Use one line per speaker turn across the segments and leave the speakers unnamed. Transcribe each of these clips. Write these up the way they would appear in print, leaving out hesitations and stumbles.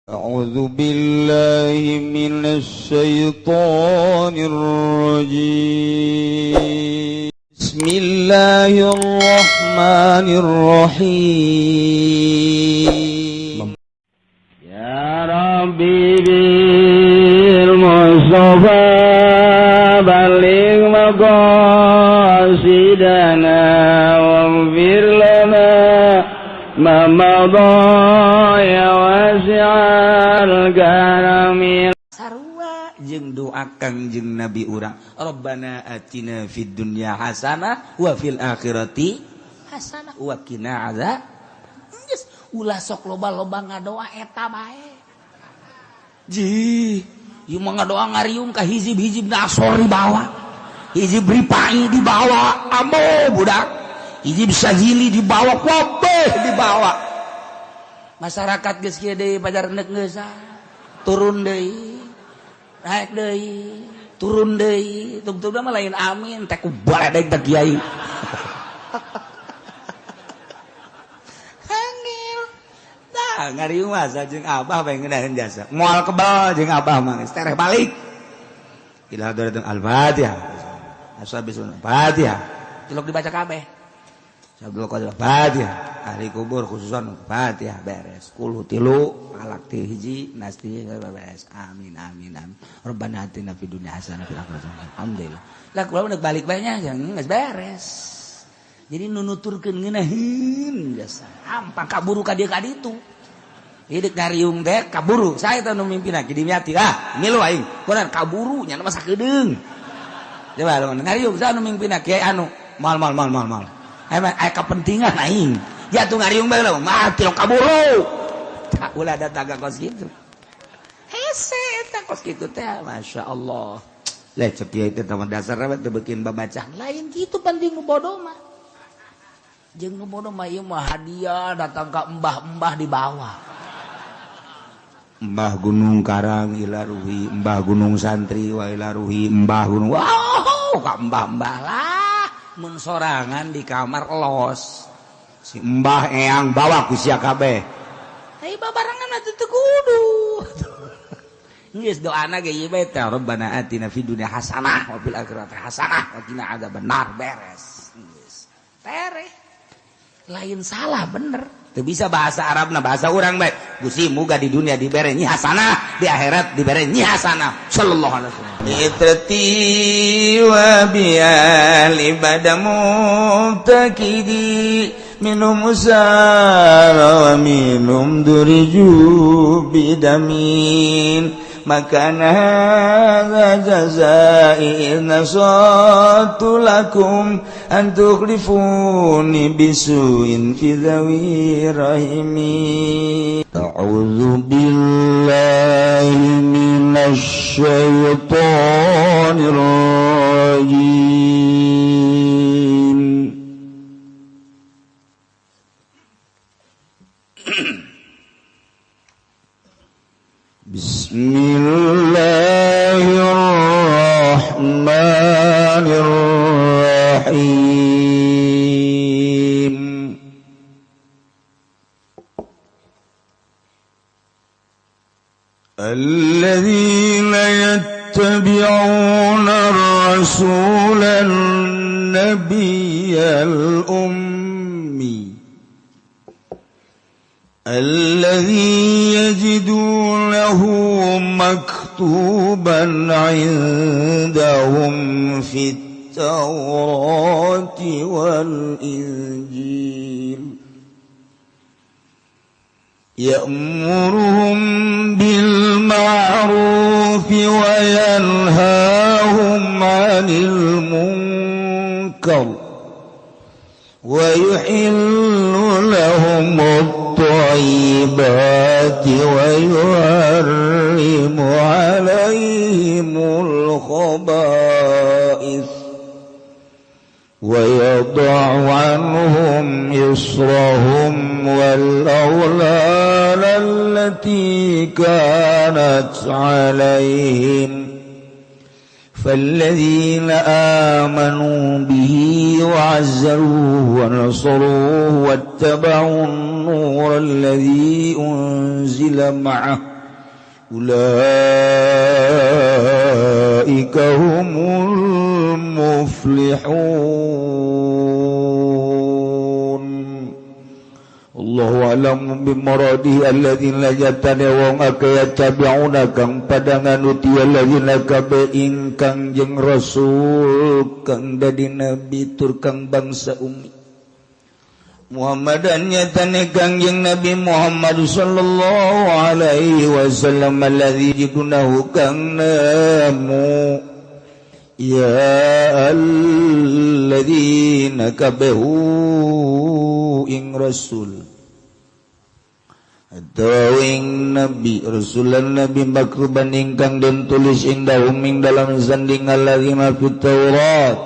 أعوذ بالله من الشيطان الرجيم بسم الله الرحمن الرحيم يا ربي بالمصطفى بلغ مقاصدنا واغفر لنا ما مضى ya wasi'al karamil sarua jeung doakan jeung nabi urang Rabbana atina fid dunya hasanah wa fil akhirati hasanah wa qina adzab geus ulah sok loba-loba ngadoa eta bae ji ieu mah ngadoa ngariung ka hizib-hizib nasor di bawah hizib ripai di bawah ambo budak hizib sajili di bawah kabeh di bawah masyarakat geus kieu deui pajar endek geus turun deui naik deui turun deui tug-tugna mah lain amin teh ku baledeg teh kiai hangil tah ngariung mah jeung abah bae ngeunaheun jasa moal kebal jeung abah mah geus tereh balik ila hadratul al-fatihah ashabisul fatihah tilok dibaca kabeh Sabdul Qadir Fatihah ahli kubur khususan Fatihah beres kulu tilu alak ti hiji nasti beres amin amin amin Rabbana atina fid dunya hasanah fil akhirati hasanah alhamdulillah lah kula udah balik bae nya geus beres jadi nunuturkeun ngeunaheun jasa ampang kaburu ka dieu ka ditu hideuk ngariung teh kaburu sae teh nu mimpina kidim yati milu aing kunaon kaburu nya mah sakedeung coba lu ngariung sae nu mimpina kiai anu mal emang kepentingan aing jatuh ngariung bae lah mati lo kaburu tak ulah ada taga kos gitu hese tak kos gitu teh masya Allah lecek ya itu teman dasar teh bikin babaca lain gitu penting ngebodoh mah jeung ngebodoh mah ieu mah hadiah datang ka embah-embah di bawah embah gunung karang ilaruhi embah gunung santri wa ilaruhi embah gunung wow ka embah-embah lah mun sorangan di kamar los si mbah eyang bawa ku sia kabeh ai babarangan atuh teu kudu geus doana ge ieu bae teh Rabbana atina fid dunya hasanah wa fil akhirati hasanah wa qina adzabannar beres geus tereh lain salah bener teu bisa bahasa Arabna bahasa urang bae Gusti muga di dunia dibere nyi hasanah di akhirat dibere nyi hasanah sallallahu alaihi wasallam itrati wa bi'al ibadamu takidi minum usara wa minum duriju bidamin makana hadza jazai nasatu lakum an tukhlifuni bisuin fi dhawi rahimi a'udzu billahi minasy syaithanir rajim Bismillahirrahmanirrahim Alladzina yattabi'una ar-rasulan nabiyyal ummi الذي يجدونه مكتوبا عندهم في التوراة والإنجيل يأمرهم بالمعروف وينهاهم عن المنكر ويحل لهم الطيبات ويحرم عليهم الخبائث ويضع عنهم إصرهم والأغلال التي كانت عليهم فالذين آمنوا به وعزروه ونصروه واتبعوا النور الذي أنزل معه ulaika humul muflihun. Allahu a'lamu bimaradihi alladzina jatana wong akeh tabi'una kang padangan uti alladzina kabeh ingkang jeung rasul kang dadi nabi tur kang bangsa ummi Muhammadan nyatane kang jeung Nabi Muhammad sallallahu alaihi wasallam alladzi jidunahu kang namu ya alladzina kabehu ing rasul atau ing nabi rasulan nabi makruban ingkang den tulis ing dalam sanding alladzina fit Taurat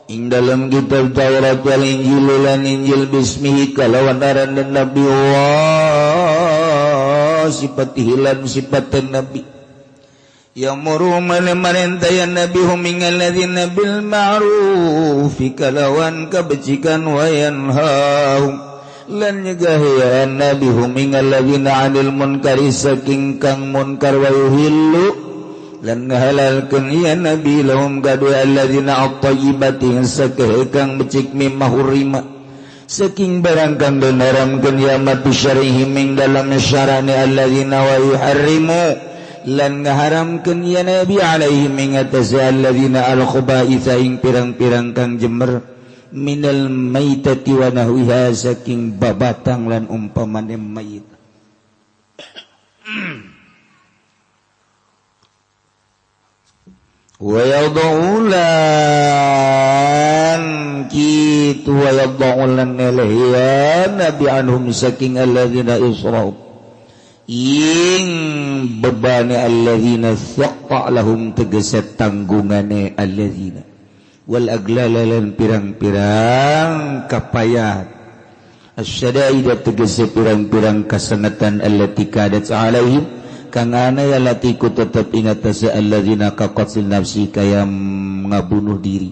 ing dalam kitab Taurat wal Injil lan Injil bismihi kalawan aran Nabi wa sifatihi lan sifatan Nabi yamuru marentayan Nabi hum ing alladzina bil ma'ruf kalawan kabecikan wa yanhahum lan nyagahian Nabi hum ing alladzina 'anil munkari saking kang munkar wa yuhillu lan ngahalalkeun ya Nabi lahum kadua alladzina at-thayyibati sakeh kang becik mimma hurima saking barang kang den haramkeun ya mati syarihim ing dalam syarane alladzina wa yuharrimu lan ngaharamkeun ya Nabi alaihim ing atas alladzina al-khaba'itha ing pirang-pirang kang jemer minal maitati wa nahwiha saking babatang lan umpamane mayit. Wa yadaulan kitu wa yadaulan nelahian Nabi anhum saking alladzina isra'u ing bebane alladzina thaqqa lahum tegeset tanggungane alladzina wal aglalalan pirang-pirang kapayahan asyadaida tegese pirang-pirang kasanatan allati kadat alaihim kang ana yalatiku tetap ingat sa alladzina kaqatil nafsi kaya ngabunuh diri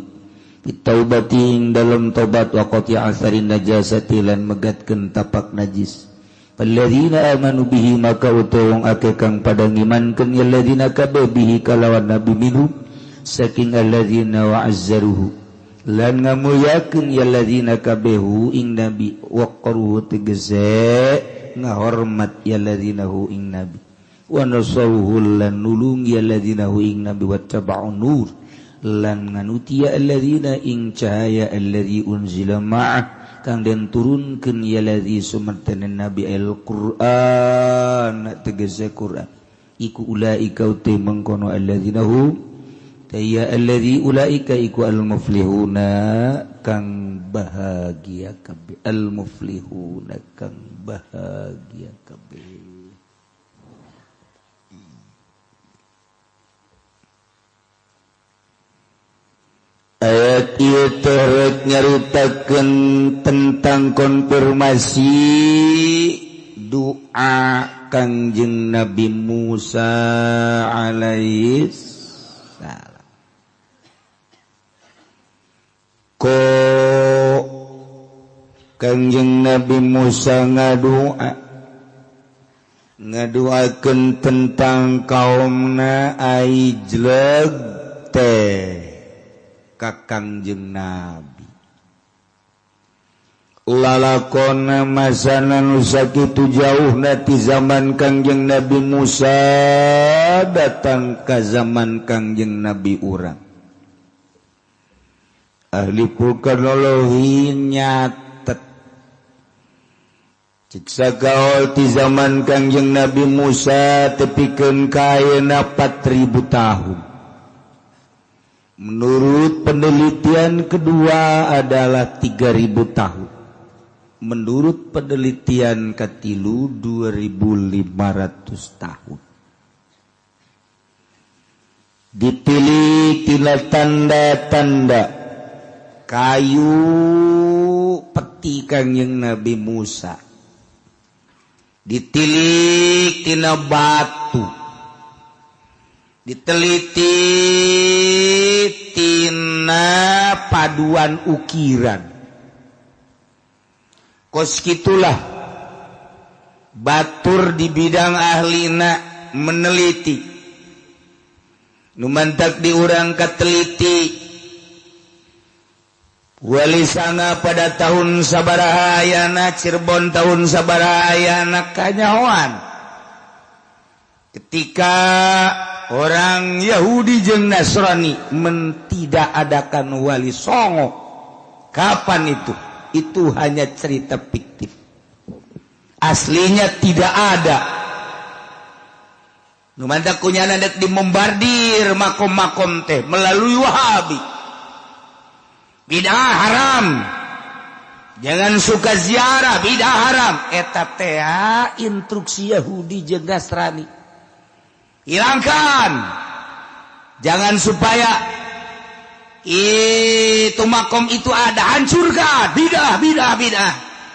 bitaubati ing dalam taubat wa qati asarin najasati lan megatkeun tapak najis alladzina amanu bihi maka utawong ake kang padang imankeun alladzina kabihi kalawan nabi minhum saking alladzina wa'azzaruhu lan ngamuyakeun alladzina kabehu ing nabi waqaruhu tegese ngahormat alladzina hu ing nabi wa nasaruhu lan nulungi alladzina hu ing nabi wattaba'un nur lan nganuti alladzina ing cahaya alladzi unzila ma'ah kang den turunkeun ya alladzi sumartana nabi al-Qur'an tegese Qur'an iku ulaika uti mengkono alladzina hu tayya alladzi ulaika iku al-muflihuna kang bahagia kabeh al-muflihuna kang bahagia kabeh. Ayat ieu teh nyaritakeun tentang konfirmasi doa Kangjeng Nabi Musa alaihi salam. Ko Kangjeng Nabi Musa ngaduakeun tentang kaumna aijleg teh ka Kangjeng Nabi lalakona masana nu sakitu jauhna ti zaman Kangjeng Nabi Musa datang ka zaman Kangjeng Nabi urang ahli pulkanologi nyatet ciksa gaul ti zaman Kangjeng Nabi Musa tepikeun kaena 4.000 tahun. Menurut penelitian kedua adalah 3.000 tahun. Menurut penelitian ketilu 2.500 tahun. Dipilih tina tanda-tanda kayu peti Kangjeng Nabi Musa. Ditilik tina batu. Diteliti tina paduan ukiran. Kos kitulah batur di bidang ahlina meneliti nu mantak diurang kateliti wali sanga pada tahun sabaraha ayana Cirebon tahun sabaraha ayana kanyahoan ketika orang Yahudi jeung Nasrani tidak adakan wali songo. Kapan itu? Itu hanya cerita fiktif. Aslinya tidak ada. Nu mantak kunyana dek dimombardir makom-makom teh melalui Wahabi. Bid'ah haram. Jangan suka ziarah, bid'ah haram. Eta teh instruksi Yahudi jeung Nasrani. Hilangkan. Jangan supaya itu makom itu ada, hancurkan. Bid'ah.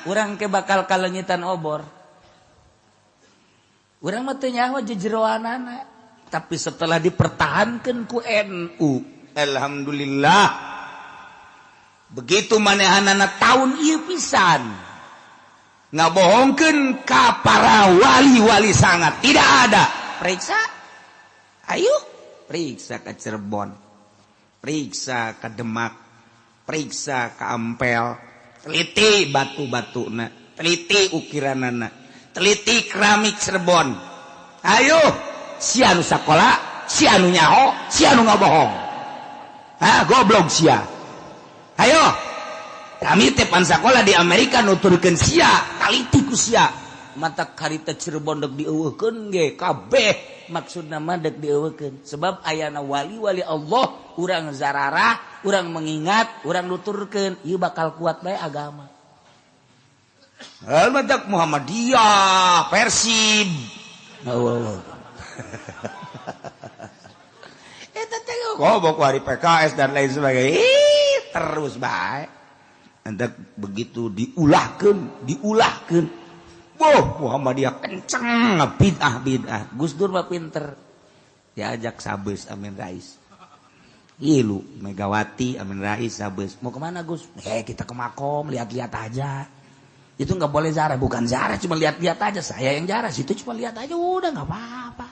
Urang ke bakal kalengitan obor. Urang mah teu nyaho jejeroanana. Tapi setelah dipertahankan ku NU, alhamdulillah. Begitu manehanana tahun ieu pisan. Ngabohongkeun ka para wali-wali sangat. Tidak ada. Periksa. Ayo, periksa ke Cirebon, periksa ke Demak, periksa ke Ampel, teliti batu-batuna, teliti ukiranana, teliti keramik Cirebon. Ayo, si anu sakola, si anu nyaho, si anu ngabohong. Goblok sia. Ayo, kami tepan sakola di Amerika nuturkeun sia, taliti ku sia. Mata karita Cirebon dek dieuweukeun ge kabeh. Maksudna mah dek dieuweukeun sebab ayana wali-wali Allah urang zararah, urang mengingat, urang nuturkeun ieu bakal kuat bae agama. Almadak Muhammadiyah, Persib. Eta teh gobok wari PKS dan lain sebagainya. Terus bae. Antak begitu diulahkeun. Muhammadiyah kenceng bid'ah. Gus Dur mah pinter. Diajak sabes Amin Rais. Ilu Megawati Amin Rais sabes. Mau kemana Gus? Kita ke makom, lihat-lihat aja. Itu nggak boleh zarah, bukan zarah, cuma lihat-lihat aja. Saya yang zarah, situ cuma lihat aja, udah nggak apa-apa.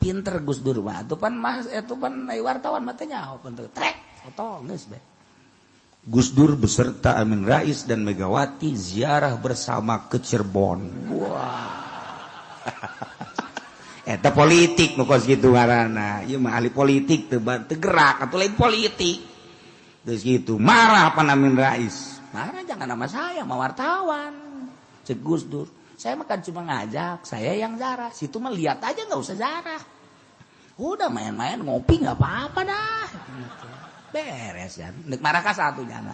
Pinter Gus Dur mah. Itu pan wartawan matanya, pinter. Trek, foto geus bae. Gus Dur beserta Amin Rais dan Megawati ziarah bersama ke Cirebon. Wah. Eta politik nu kos kitu ngaranna. Ieu mah ahli politik teu gerak atuh lain politik. Terus gitu marah pan Amin Rais. Marah jangan nama saya, mah wartawan. Cek Gus Dur. Saya mah kan cuma ngajak, saya yang zarah. Situ mah lihat aja enggak usah zarah. Udah main-main ngopi enggak apa-apa dah. Beres kan, nek marah ka satu nyana,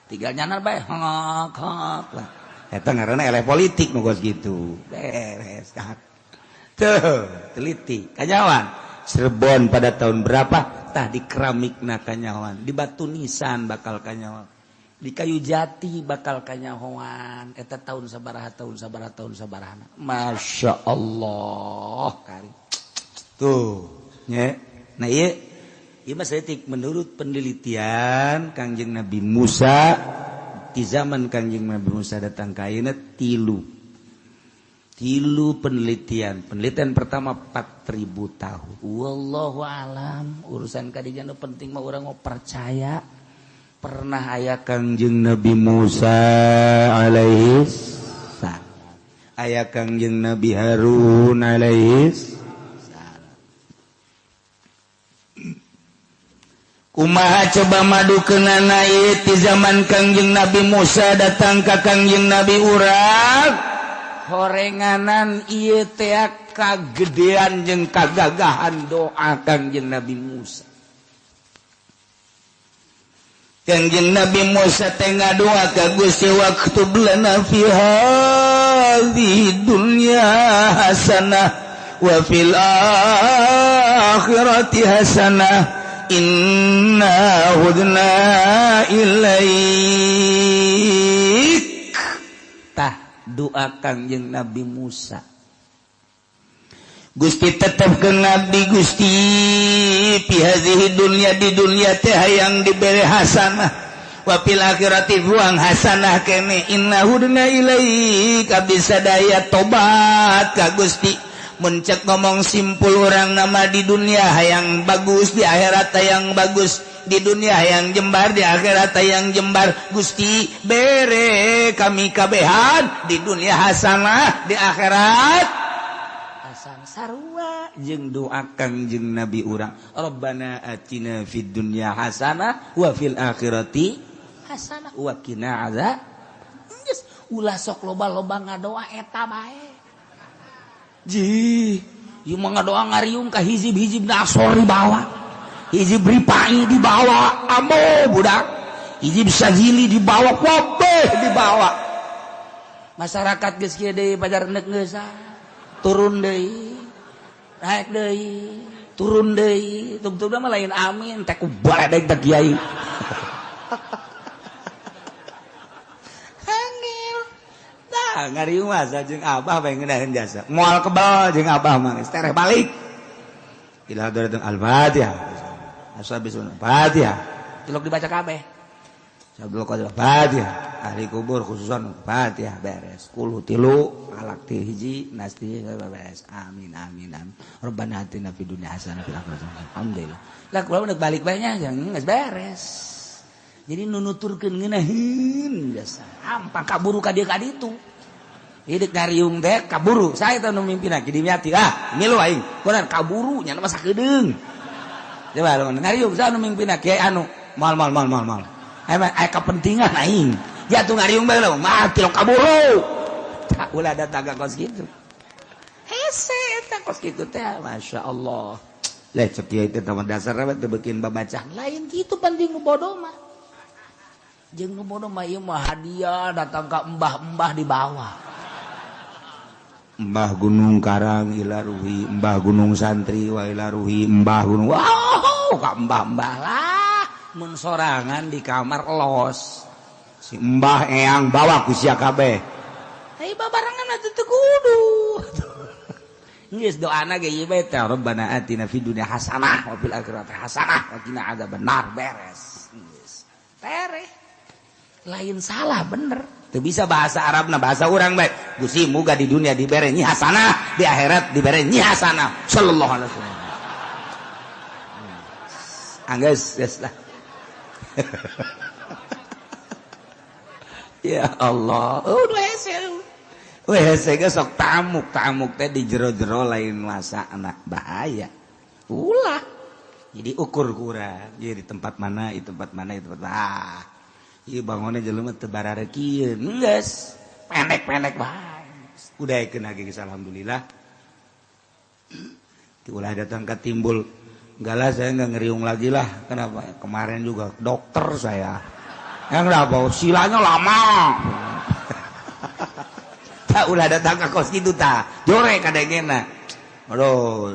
tiga nyana bae hongok lah. Eta ngaranna eleh politik nu geus gitu. Beres kan. Tuh, teliti. Kanyawan, Cirebon pada tahun berapa? Tah di keramikna kanyawan, di batu nisan bakal kanyawan, di kayu jati bakal kanyawan. Eta tahun sabaraha. Masya Allah kari. Tuh, nya. Nah ieu menurut penelitian Kangjeng Nabi Musa di zaman Kangjeng Nabi Musa datang ka ayeuna tilu penelitian pertama 4.000 tahun. Wallahu alam urusan kadinya penting mah urang mau percaya pernah aya Kangjeng Nabi Musa alaihi salam, aya Kangjeng Nabi Harun alaihi salam. Kumaha coba madukeunana ieu ti zaman Kangjeng Nabi Musa datang ka Kangjeng Nabi urang horenganan ieu teh kagedean jeung kagagahan doa Kangjeng Nabi Musa. Kangjeng Nabi Musa teh ngadoa ka Gusti waktub lana fi hadhihi dunya hasanah wa fil akhirati hasanah inna hudna ilaik. Tah doa Kangjeng Nabi Musa. Gusti tetepkeun Nabi Gusti fi hazihi dunya di dunya teh hayang dibere hasanah wa fil akhirati buang hasanah kene inna hudna ilaik abdi sadaya tobat ka Gusti mencek ngomong simpul orang nama di dunia yang bagus di akhirat yang bagus di dunia yang jembar di akhirat yang jembar Gusti bere kami kabehan di dunia hasanah di akhirat hasanah sarua jeung doakan jeung nabi urang Rabbana atina fid dunya hasanah wa fil akhirati hasanah wa qina azab ulah sok loba-loba ngadoa eta bae ji ieu mah ngadoa ngariung ka hizib-hizib nasor di bawah hizib ripai di bawah amo budak hizib sajili di bawah kabeh di bawah masyarakat geus kieu deui pajar neuk geus turun deui naik deui turun deui tug-tugna mah lain amin teh ku baledeg teh kiai ngariung masa jeung abah bae ngeunaheun jasa moal kebal jeung abah mah geus tereh balik ila hadratul al-fatihah ashabul fatihah tilok dibaca kabeh sabul qadir fatihah ahli kubur khususan fatihah beres 10 tilu alak ti hiji nasti beres amin amin amin rabbana atina fid dunya hasanah fil akhirati alhamdulillah lah kumaha neuk balik bae nya geus beres jadi nunuturkeun ngeunaheun jasa hampang kaburu ka dieu ka ditu hidup ngariung teh kaburu saya teh nu mimpina ki dimiati milu aing kunaon kaburu nya mah sakedeung coba ngariung saya nu mimpina kiai anu mal aya kepentingan aing ya tuh ngariung bae lah mah kilo kaburu tak ulah ada taga kos kitu hese eta kos kitu teh masyaallah lah cek kiai teh taman dasar teh beukeun babacaan lain kitu penting nu bodoh mah jeung nu bodoh mah ieu mah hadiah datang ka embah-embah di bawah Mbah Gunung Karang ilaruhi Mbah Gunung Santri wa ilaruhi Mbah Gunung wow ka mbah-mbah lah mun sorangan di kamar los si Mbah Eyang bawa ku sia kabeh ai babarengan atuh teu kudu geus doana ge ieu bae teh Rabbana atina fid dunya hasanah wa fil akhirati hasanah wa qina adzabannar beres geus tereh lain salah bener teu bisa bahasa Arabna bahasa urang bae Gusti muga di dunia dibere nyi hasanah di akhirat dibere nyi hasanah sallallahu alaihi wasallam anggeus geus lah ya Allah hese geus sok tamuk teh di jero-jero lain masa anak bahaya ulah jadi ukur kurang jadi tempat mana itu tempat mana itu tempat ieu bangunna jelema teu bararekieun geus pendek-pendek bae udahekeun lagi geus alhamdulillah ulah datang ka timbul enggak lah saya enggak ngeriung lagi lah kenapa kemarin juga dokter saya yang kenapa silanya lama tak ulah datang ka kos kitu tah jore kadengena aduh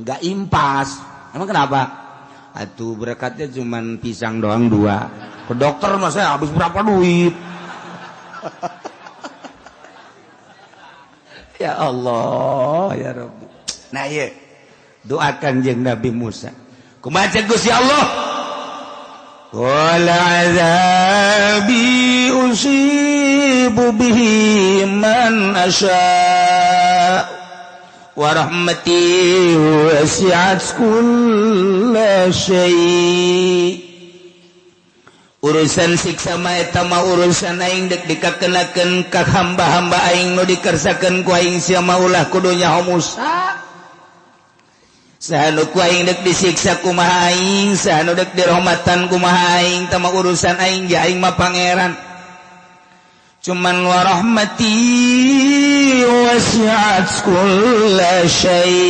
enggak impas emang kenapa atuh berkatnya cuman pisang doang 2 ke dokter mah saya habis berapa duit ya Allah ya Rabbi nah iya doakan jeung Nabi Musa kumaha cek Gusti Allah wal azabi usibu bihi man asya wa rahmati wasi'at kulla syai urusan siksa mah eta mah urusan aing dek dikakenakeun ka hamba-hamba aing nu dikersakeun ku aing sia maulah kudunya Musa sahanu ku aing dek disiksa kumaha aing sahanu dek dirahmatan kumaha aing tah mah urusan aing ja aing mah pangeran cuman wa rahmati wasi'at kulla syai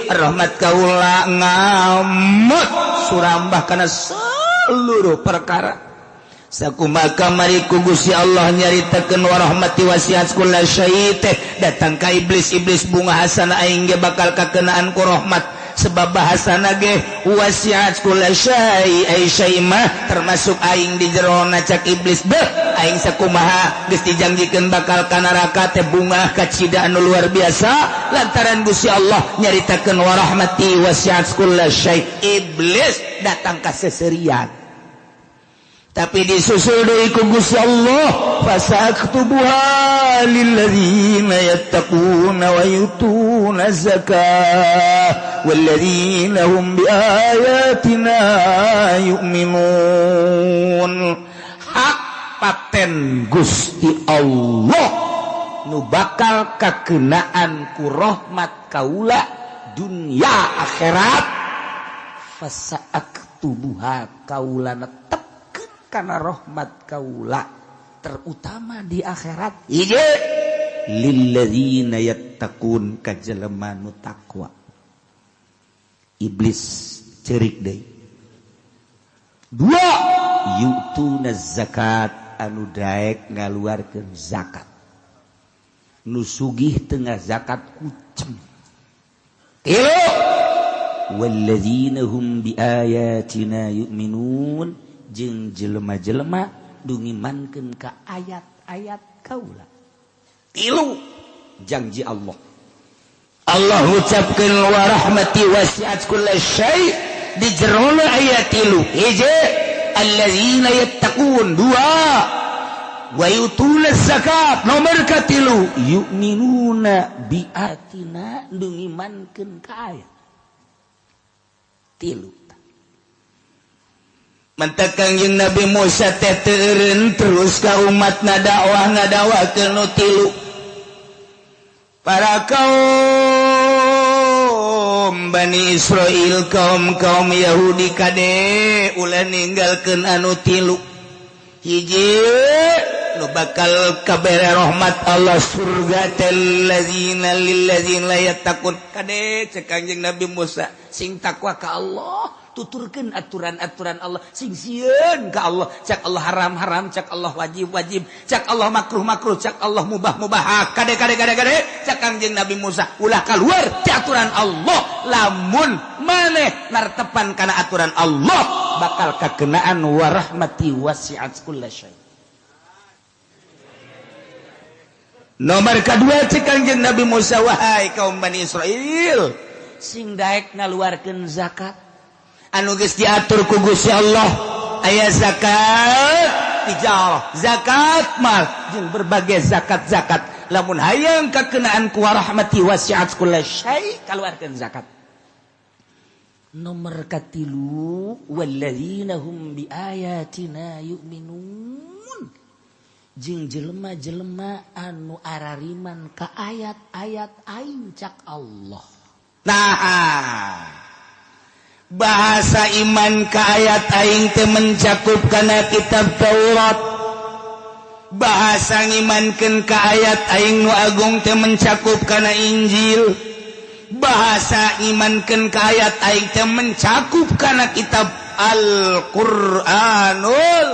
rahmat kaula ngamut surambah kana seluruh perkara sakumaha mari ku Gusti Allah nyaritakeun wa rahmati wasi'at kulla syai teh datang ka iblis bunga hasanah aing ge bakal kakenaan ku rahmat sebab bahasana ge wasi'at kulla syai ai syai mah termasuk aing di jero cak iblis beh aing sakumaha geus dijanjikeun bakal ka neraka teh bunga kacida anu luar biasa lantaran Gusti Allah nyaritakeun wa rahmati wasi'at kulla syai iblis datang ka seserian tapi disusul deui ku Gusti Allah fasaktubuha lilladzina yattaquna wa yutuna zakah walladzina hum biayatina yu'minun. Hak paten Gusti Allah nu bakal kakenaan ku rahmat kaula dunya akhirat fasaak tubuha kaula netepkeun kana rahmat kaula terutama di akhirat ieu lilladzina yattaqun ka jelema nu takwa. Iblis ceurik deui. 2 yutuna zakat anu daek ngaluarkeun zakat. Nu sugih tengah zakat kucem. 3 walladzina hum biayatina yu'minun jeung jelema-jelema nu ngimankeun ka ayat-ayat kaula. 3 janji Allah. Allah ucapkeun wa rahmati wasi'at kulla syai' di jerona ayat 3 hiji alladzina yattaqun 2 wa yutuna zakat nomor katilu yu'minuna biatina nu ngimankeun ka ayat 3. Mantap Kangjeng Nabi Musa teh teureun terus ka umatna dakwah ngadawakeun nu 3. Para kaum Bani Israil kaum Yahudi kade ulah ninggalkeun anu 3. Hiji nu bakal kabere rahmat Allah surga lilladzina yattaqun kade cek Kangjeng Nabi Musa sing takwa ka Allah tuturkeun aturan-aturan Allah sing sieun ka Allah cak Allah haram-haram cak Allah wajib-wajib cak Allah makruh-makruh cak Allah mubah-mubah kade cak Kangjeng Nabi Musa ulah kaluar ti aturan Allah lamun maneh nartepan kana aturan Allah bakal kakenaan wa rahmati wasi'at kulla syai'. Nomor kedua cek Kangjeng Nabi Musa wahai kaum Bani Israil sing daek ngaluarkeun zakat anu geus diatur ku Gusti Allah aya zakat tijarah zakat mal jeung berbagai zakat lamun hayang kakenaan ku rahmati wasi'at kulla syai' kaluarkeun zakat. Nomor katilu walladzina hum biayatina yu'minun jeung jelema-jelema anu arariman ka ayat-ayat aing cak Allah. Nah, bahasa iman ka ayat aing teh mencakup kana kitab Taurat. Bahasa ngimankeun ka ayat aing nu agung teh mencakup kana Injil. Bahasa imankeun ka ayat aing teh mencakup kana kitab Al-Qur'anul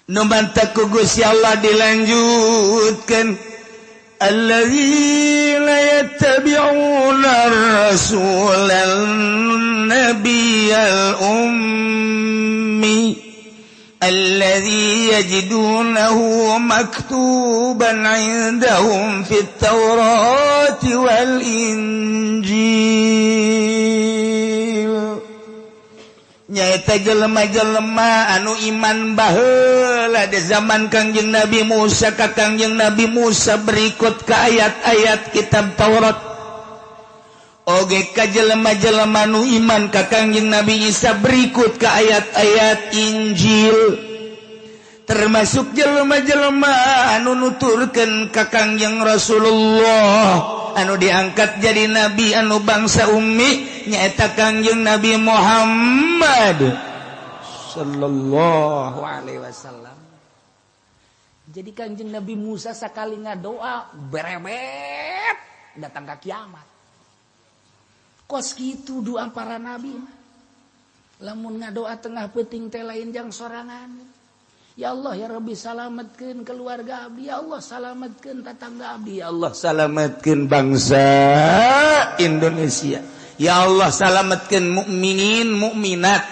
Nubantak ku Gusti Allah dilanjutkan alladzina yattabi'una ar-rasulan nabiyyal ummi alladzi yajidunahu maktuban 'indahum fit tawrati wal injil. Nyaeta jelema-jelema anu iman baheula di zaman Kangjeng Nabi Musa ka Kangjeng Nabi Musa berikut ka ayat-ayat kitab Taurat. Oge ka jelema-jelema anu iman ka Kangjeng Nabi Isa berikut ka ayat-ayat Injil. Termasuk jelema-jelema anu nuturkeun ka Kangjeng Rasulullah anu diangkat jadi nabi anu bangsa ummi nyaeta Kangjeng Nabi Muhammad sallallahu alaihi wasallam. Jadi Kangjeng Nabi Musa sakali ngadoa berebet datang ka kiamat. Kos kitu doa para nabi. Lamun ngadoa tengah peuting teh lain jang sorangan. Ya Allah ya Rabbi salametkeun keluarga abdi, ya Allah salametkeun tetangga abdi, ya Allah salametkeun bangsa Indonesia, ya Allah salametkeun mukminin mukminat.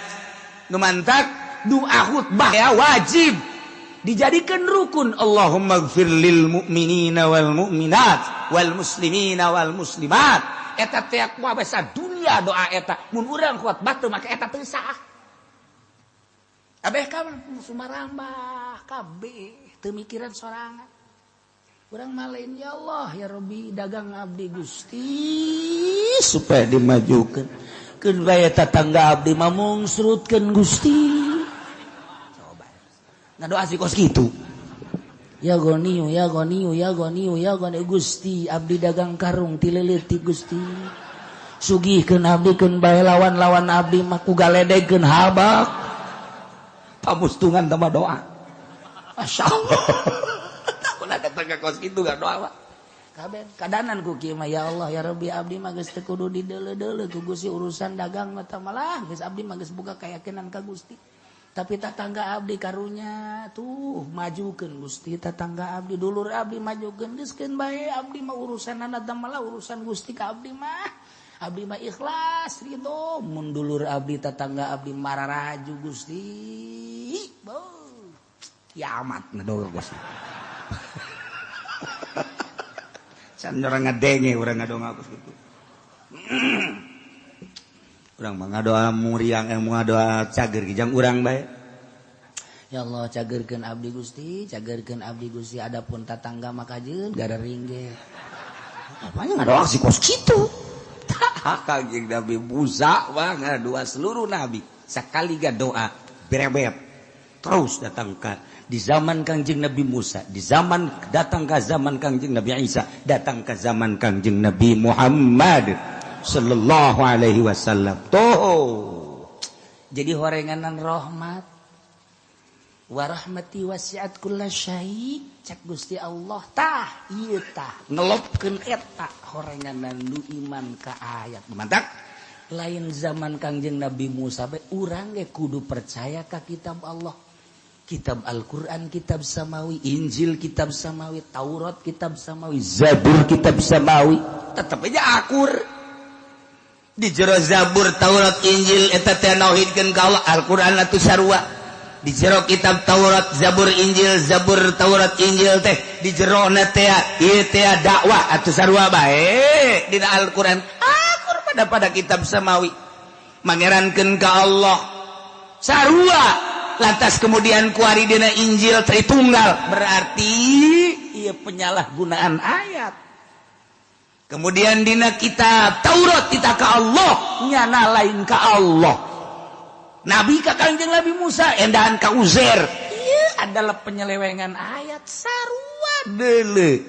Nu mantak doa khutbah ya wajib dijadikan rukun. Allahumma ighfir lil mu'minina wal mu'minat wal muslimina wal muslimat. Eta teh kumaha basa dunia doa eta mun urang khutbah teu make eta teu sah.
Abeh kan sumarambah kabeh teu mikiran sorangan. Urang mah lain ya Allah ya Rabbi dagang abdi Gusti supaya dimajukeun. Keun bae tetangga abdi mah mungsrutkeun Gusti. Coba. Ngadoa si kos kitu. Ya goniu ya goniu ya goniu ya goniu Gusti abdi dagang karung ti leuleut Gusti. Sugihkeun abdi keun bae lawan-lawan abdi mah ku galedegkeun habak. Pamustungan tambah doa. Masyaallah. Ulah datang ka kos kitu gak doa Pak. Kabeh kadanan ku kieu mah ya Allah ya Rabbi abdi mah geus teu kudu dideuleu-deuleu ku Gusti urusan dagang mah tah malah geus abdi mah geus boga kayakinan ka Gusti. Tapi tetangga abdi karunya tuh majukeun Gusti tetangga abdi dulur abdi majukeun geus keun bae abdi mah urusanna tah malah urusan Gusti ka abdi mah ikhlas ridho mun dulur abdi tetangga abdi mararaju Gusti kiamat ngadoa Gusti can orang ngadenge urang ngadoa Gusti urang mah ngadoa muriang ngadoa cager kijang urang bae. Ya Allah cagerkeun abdi Gusti, cagerkeun abdi Gusti adapun tatangga mah kajeun garering ge. Apanya ngadoa si kos kitu? Tah kanjing Nabi Musa mah ngadoa seluruh nabi. Sakali doa berebet terus datang ka di zaman Kangjeng Nabi Musa, di zaman datang ke zaman Kangjeng Nabi Isa, datang ke zaman Kangjeng Nabi Muhammad sallallahu alaihi wasallam. Tuh. Jadi horenganan rahmat. Wa rahmati wasi'at kullasyai. Cak Gusti Allah tah ieu tah ngelopkeun eta horenganan nu iman ka ayat. Mantap. Lain zaman Kangjeng Nabi Musa bae urang ge kudu percaya ka kitab Allah. Kitab Al-Quran, kitab Samawi, Injil, kitab Samawi, Taurat, kitab Samawi, Zabur, kitab Samawi. Tetep aja akur. Di jero Zabur, Taurat, Injil eta teh nauhidkeun ka Allah, Al-Qur'an atuh sarua. Di jero kitab Taurat, Zabur, Injil, Zabur, Taurat, Injil teh di jero na teh ieu teh dakwah atuh sarua bae dina Al-Qur'an. Akur pada kitab Samawi. Mangerankeun ka Allah. Sarua. Lantas kemudian kuari dina Injil Tritunggal berarti ieu penyalahgunaan ayat. Kemudian dina kitab Taurat kita ka Allah nyana lain ka Allah. Nabi ka Kangjeng Nabi Musa endahan ka Uzair. Ieu adalah penyelewengan ayat sarua deuleu.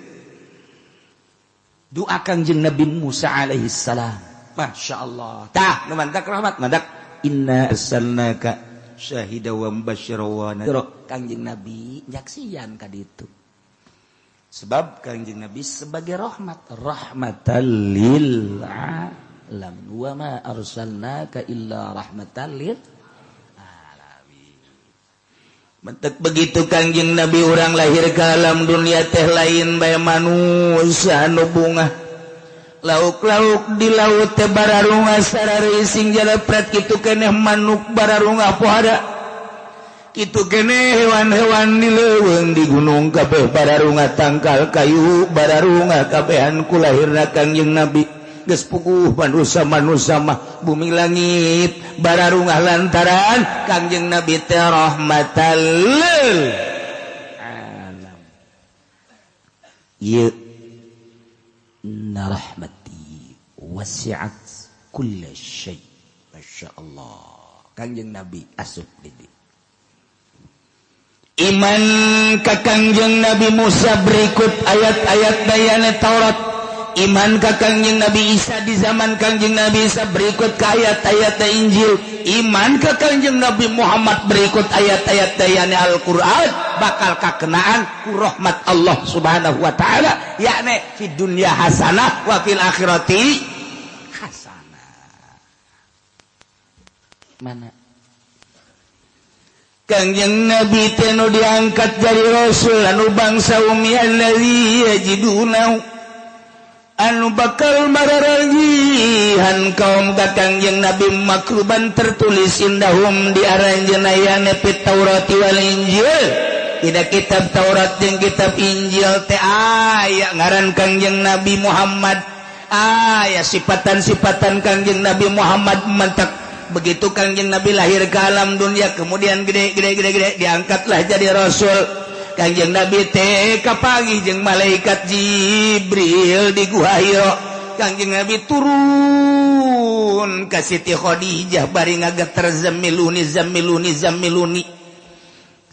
Doa Kangjeng Nabi Musa alaihi salam. Masyaallah. Tah nu mantak rahmat mantak inna arsalnaka syahida wa mubasysyira wa nadhira. Kangjeng Nabi nyaksian ka ditu. Sebab Kangjeng Nabi sebagai rahmatan lil alamin. Wa ma arsalnaka illa rahmatan lil alamin. Mentek begitu Kangjeng Nabi urang lahir ke alam dunia teh lain bae manusia anu bungah. Lauk-lauk di laut teh bararunga sarari sing jalepret kitu keneh manuk bararunga pohara. Kitu keneh hewan-hewan di leuweung di gunung kabeh bararunga tangkal kayu bararunga kabehan ku lahirna Kangjeng Nabi. Geus puguh manusia mah bumi langit bararunga lantaran Kangjeng Nabi teh rahmatan lil alam. Ieu inna rahmati wasi'at kulla syai. Masyaallah. Kangjeng Nabi asup di iman ka Kangjeng Nabi Musa berikut ayat-ayat dayana Taurat. Iman ka Kangjeng Nabi Isa di zaman Kangjeng Nabi Isa berikut ka ayat-ayat Injil. Iman ka Kangjeng Nabi Muhammad berikut ayat-ayat dayana Al-Qur'an bakal kakenaan ku rahmat Allah Subhanahu wa taala yakni fi dunya hasanah wa fil akhirati hasanah. Mana Kangjeng Nabi teh nu diangkat jadi rasul anu bangsa umi allazi yajidunahu anu bakal mararagihan kaum ka Kangjeng Nabi makruban tertulis indahum di aranjeunayana fit Taurat wal Injil. Dina kitab Taurat jeung kitab Injil teh aya ngaran Kangjeng Nabi Muhammad. Aya sifatan-sifatan Kangjeng Nabi Muhammad mentek
begitu Kangjeng Nabi lahir ke alam dunia kemudian gede diangkatlah jadi rasul. Kangjeng Nabi teh kapanggih jeung malaikat Jibril di Gua Hira. Kangjeng Nabi turun ka Siti Khadijah bari ngageter zamiluni.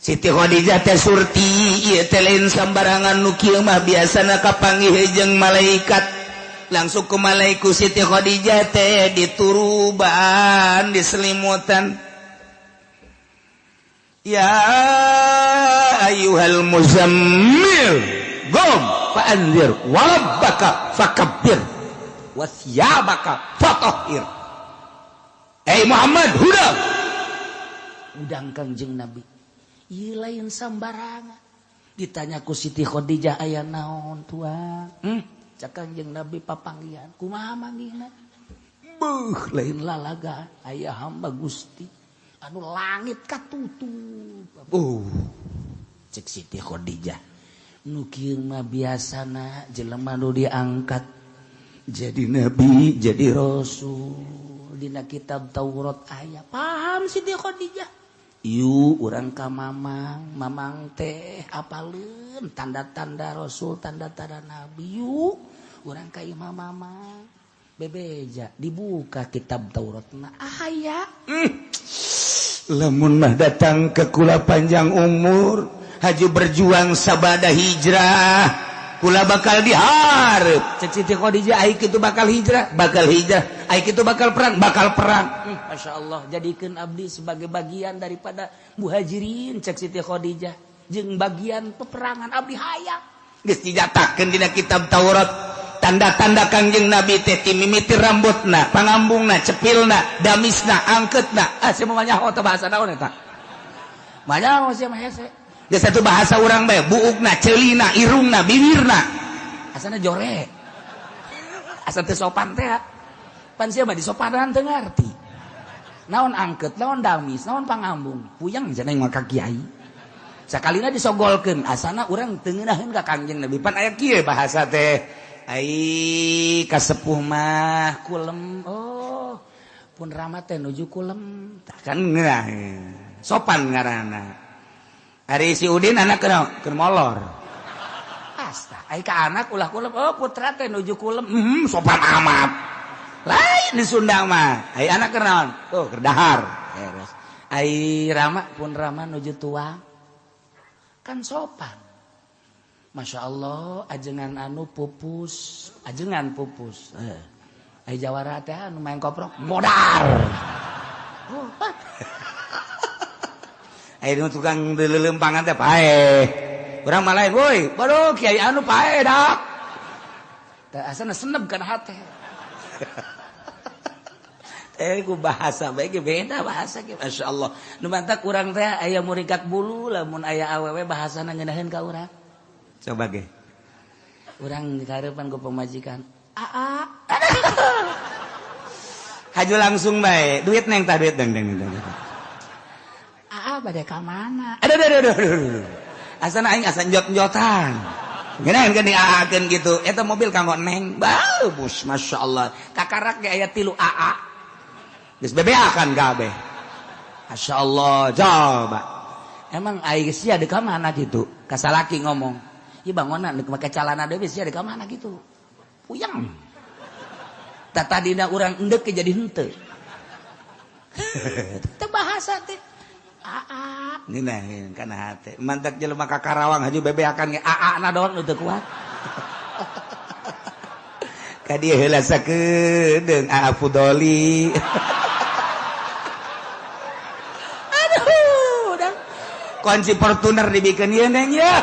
Siti Khadijah teh surti ieu teh lain sambarangan nu kieu mah biasana kapanggih jeung malaikat. Langsung ke malaiku Siti Khadijah teh dituruban diselimutan. Ya ayyuhal muzammil qum fa'anzir wa rabbaka fakabbir wa thiyabaka fatahhir. Muhammad hudang.
Udang Kangjeng Nabi. Ieu lain sambarangan. Ditanya ku Siti Khadijah aya naon tuang? Cak Kangjeng Nabi papanggihan. Kumaha manggihna? Beuh lain lalaga aya hamba Gusti anu langit katutup. Cek Siti Khadijah. Nu kieu mah biasana jelema nu diangkat jadi nabi, jadi rasul. Dina kitab Taurat aya. Paham Siti Khadijah? Yu urang ka mamang teh apaleun tanda-tanda rasul, tanda-tanda nabi. Yu urang ka imam mamang bebeja dibuka kitab Tauratna aya.
Lamun mah datang ke kula panjang umur, haju berjuang sabada hijrah, kula bakal diharap.
Cek Siti Khadijah ai kitu bakal hijrah, ai kitu bakal perang. Masya Allah, jadikan abdi sebagai bagian daripada muhajirin. Cek Siti Khadijah jeung bagian peperangan abdi hayang.
Geus dijatakeun dina kitab Taurat tanda-tanda Kangjeng Nabi teh ti mimiti rambutna, pangambungna, cepilna, damisna, angkeutna.
Sia mah nyaho teh bahasa naon eta? Manyaho sia mah hese.
Geus satu bahasa urang bae, buukna, ceulina, irungna, bibirna.
Asana jore. Asa teu sopan teh. Pan sia mah disopanan teu ngarti. Naon angkeut, naon damis, naon pangambung. Puyang cenah mah ka kiai. Sakalina disogolkeun, asana urang teu ngeunaheun ka Kangjeng Nabi. Pan aya kieu bahasa teh. Ai kasepuh mah kulem. Oh, pun rama teh nuju kulem.
Kan ngeunaheun. Sopan ngaranna. Ari si Udin anak keur molor.
Asta, ai ka anak ulah kulem. Oh, putra teh nuju kulem.
Sopan amat. Lain di Sunda mah. Ai anak keur naon? Oh, keur dahar. Beres.
Ai rama pun rama nuju tuang. Kan sopan. Masya Allah, ajengan anu pupus, ajengan pupus. Ai jawara teh anu main koprok modal.
Ai nu tukang leuleumpangan teh paeh. Urang mah lain, woi, baru kiai anu paeh dak.
Teh asana seneb kana hate.
Ku bahasa bae ge beda bahasa ge masyaallah.
Nu mantak urang teh aya murikak bulu lamun aya awewe bahasana ngeunaheun ka urang.
Coba ge.
Urang dikareupan ku pamajikan. Aa.
Haju langsung bae. Duit neng tah duit deng.
Aa bade ka mana?
Aduh. Asana aing asa njot-njotan. Geunaheun kan diaakeun gitu. Eta mobil kanggo neng. Bagus masyaallah. Kakarak ge aya 3 AA. Geus bebeakan kabeh. Masyaallah, coba.
Emang aing sia di ka mana gitu? Ka salaki ngomong. Ieu bangunan deuk make calana deui sia di ka mana gitu. Puyang. Tadina urang endek ke jadi henteu. Teu bahasa teh. Aa.
Ngeunaheun kana hate. Mantak jelema ka Karawang haju bebeakan ge AA na doon teu kuat. Ka dieu heula sakeun deung AA Fudoli. Kunci Fortuner dibikin ya neng ya.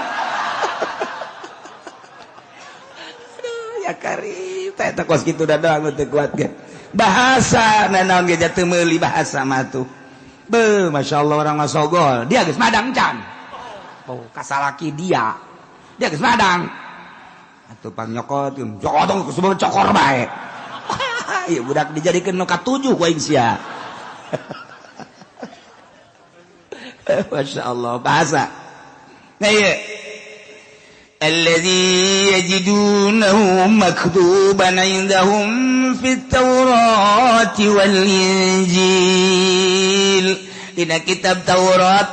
Aduh ya karib. Eta kos kitu da doang teu kuat ge. Bahasa nanaon ge teu meuli bahasa mah tuh. Beuh masyaallah orang mah sogol. Dia geus madang can. Oh kasalaki dia. Dia geus madang. Atuh pang nyokot, jokotong sebab cokor bae. Ieu budak dijadikeun nu ka-7 ku aing sia. Masya Allah bahasa. Nah iya, alladzi yajidunahu maktuban 'indahum fit Taurati wal Injil. Dina kitab Taurat